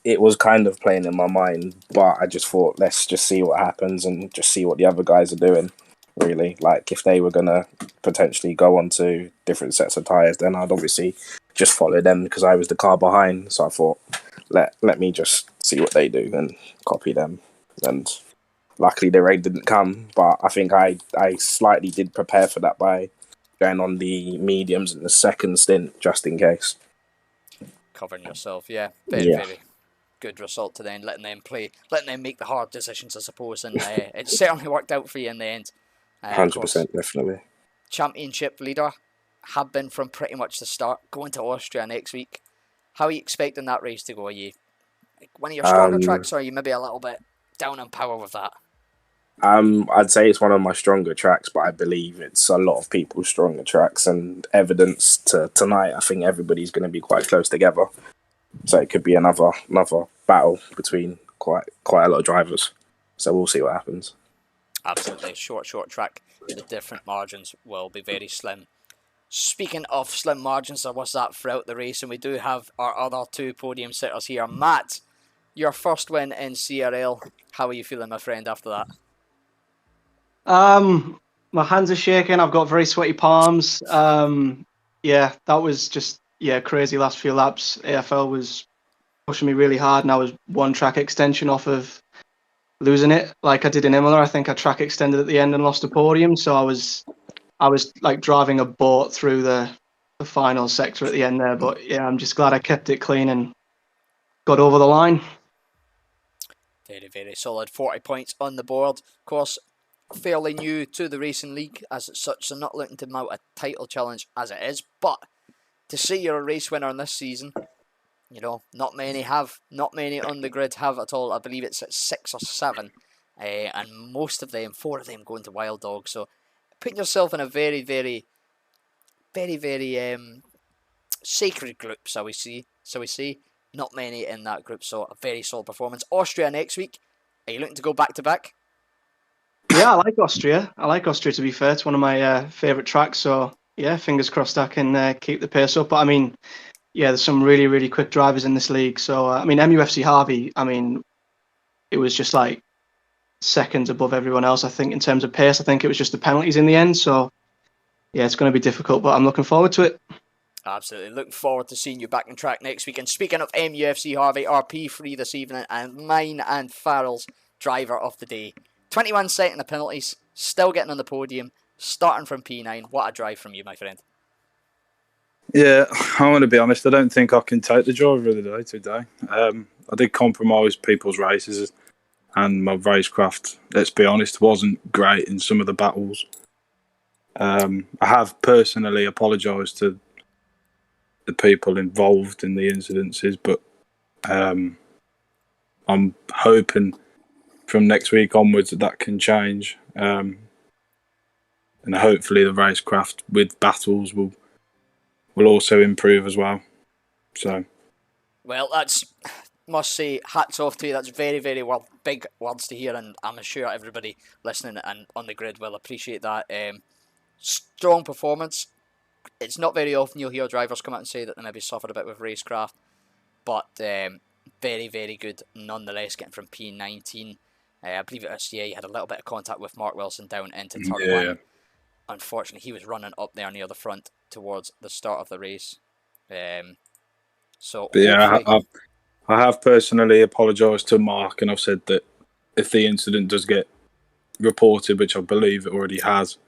It was kind of playing in my mind, but I just thought, let's just see what happens and just see what the other guys are doing, really. Like, if they were going to potentially go on to different sets of tyres, then I'd obviously just follow them because I was the car behind. So I thought, let me just see what they do and copy them. And luckily the rain didn't come, but I think I slightly did prepare for that by going on the mediums in the second stint, just in case. Covering yourself, yeah. Very good result to then letting them make the hard decisions, I suppose, and it certainly worked out for you in the end. 100%, definitely. Championship leader, have been from pretty much the start, going to Austria next week. How are you expecting that race to go? Are you one of your stronger tracks, or are you maybe a little bit down on power with that? I'd say it's one of my stronger tracks, but I believe it's a lot of people's stronger tracks, and evidence to tonight, I think everybody's going to be quite close together. So it could be another battle between quite a lot of drivers. So we'll see what happens. Absolutely. Short track. The different margins will be very slim. Speaking of slim margins, there was that throughout the race, and we do have our other two podium sitters here. Matt, your first win in CRL. How are you feeling, my friend, after that? My hands are shaking. I've got very sweaty palms. Yeah, that was just yeah, crazy last few laps. AFL was pushing me really hard, and I was one track extension off of losing it, like I did in Imola. I think I track extended at the end and lost a podium, so I was like driving a boat through the final sector at the end there. But yeah, I'm just glad I kept it clean and got over the line. Very, very solid. 40 points on the board. Of course, fairly new to the racing league as such, so not looking to mount a title challenge as it is. But to say you're a race winner in this season, you know, not many on the grid have at all. I believe it's at 6 or 7, and most of them, 4 of them, going to Wild Dog. So putting yourself in a very, very, very, very sacred group, so we see. Not many in that group, so a very solid performance. Austria next week. Are you looking to go back to back? Yeah, I like Austria. To be fair, it's one of my favourite tracks. So yeah, fingers crossed I can keep the pace up. But I mean, yeah, there's some really, really quick drivers in this league. So I mean, MUFC Harvey, I mean, it was just like seconds above everyone else. I think in terms of pace, I think it was just the penalties in the end. So yeah, it's going to be difficult, but I'm looking forward to it. Absolutely. Looking forward to seeing you back on track next week. And speaking of MUFC Harvey, RP3 this evening, and mine and Farrell's driver of the day. 21 setting the penalties, still getting on the podium, starting from P9. What a drive from you, my friend. Yeah, I want to be honest. I don't think I can take the driver of the day today. I did compromise people's races, and my racecraft, let's be honest, wasn't great in some of the battles. I have personally apologised to the people involved in the incidences, but I'm hoping from next week onwards that can change, and hopefully the racecraft with battles will also improve as well. So, well, that's, must say, hats off to you. That's very, very big words to hear, and I'm sure everybody listening and on the grid will appreciate that. Strong performance. It's not very often you'll hear drivers come out and say that they maybe suffered a bit with racecraft, but very, very good nonetheless, getting from P19. I believe at SCA you had a little bit of contact with Mark Wilson down into turn 1. Unfortunately, he was running up there near the front towards the start of the race. So, yeah, I have personally apologised to Mark, and I've said that if the incident does get reported, which I believe it already has,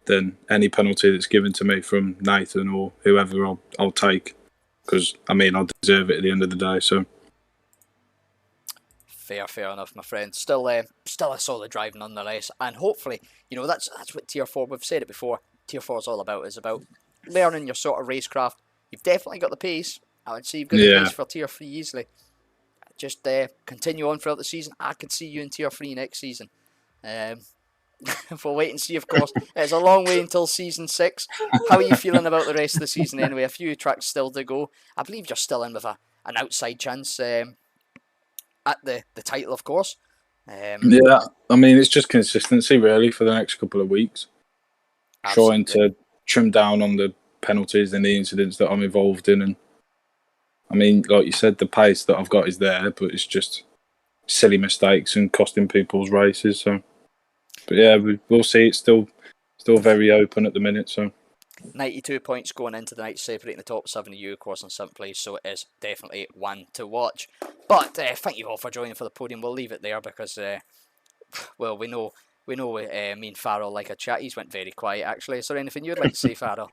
then any penalty that's given to me from Nathan or whoever I'll take, because I mean I deserve it at the end of the day. So fair enough, my friend. Still a solid drive nonetheless, and hopefully, you know, that's what Tier 4. We've said it before. Tier 4 is all about. Is about learning your sort of racecraft. You've definitely got the pace. I would say you've got the pace for Tier 3 easily. Just continue on throughout the season. I could see you in Tier 3 next season. We'll wait and see, of course. It's a long way until Season 6. How are you feeling about the rest of the season anyway? A few tracks still to go. I believe you're still in with an outside chance at the title, of course. Yeah, I mean, it's just consistency, really, for the next couple of weeks. Absolutely. Trying to trim down on the penalties and the incidents that I'm involved in. And I mean, like you said, the pace that I've got is there, but it's just silly mistakes and costing people's races. So, but yeah, we'll see. It's still very open at the minute. So 92 points going into the night, separating the top 7 of you, of course, in 7th place, so it is definitely one to watch. But thank you all for joining for the podium. We'll leave it there because, well, we know me and Farrell like a chat. He's went very quiet, actually. Is there anything you'd like to say, Farrell?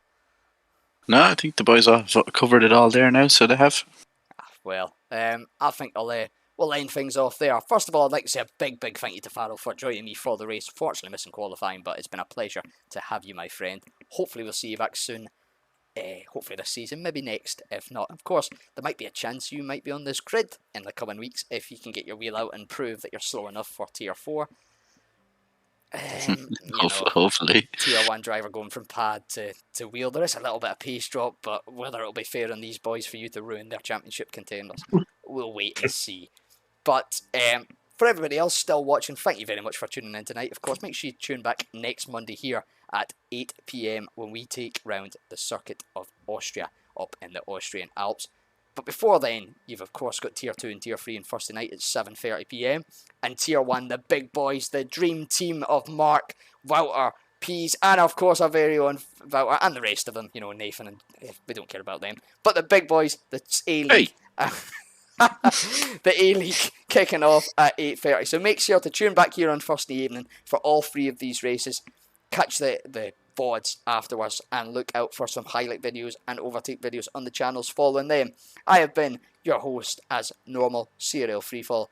No, I think the boys have covered it all there now, so they have. Well, I think we'll line things off there. First of all, I'd like to say a big thank you to Farrell for joining me for the race. Fortunately missing qualifying, but it's been a pleasure to have you, my friend. Hopefully we'll see you back soon. Hopefully this season, maybe next. If not, of course, there might be a chance you might be on this grid in the coming weeks if you can get your wheel out and prove that you're slow enough for Tier 4. Hopefully. Tier 1 driver going from pad to wheel. There is a little bit of pace drop, but whether it'll be fair on these boys for you to ruin their championship contenders, we'll wait and see. But for everybody else still watching, thank you very much for tuning in tonight. Of course, make sure you tune back next Monday here at 8 PM when we take round the circuit of Austria up in the Austrian Alps. But before then, you've of course got Tier 2 and Tier 3 on Thursday night at 7:30 PM. And Tier 1, the big boys, the dream team of Mark, Wouter, VPs, and of course our very own Vouter, and the rest of them, you know, Nathan, and we don't care about them. But the big boys, the A-League. Hey. The A-League kicking off at 8:30. So make sure to tune back here on Thursday evening for all 3 of these races. Catch the VODs afterwards and look out for some highlight videos and overtake videos on the channels following them. I have been your host as normal, CRL Freefall.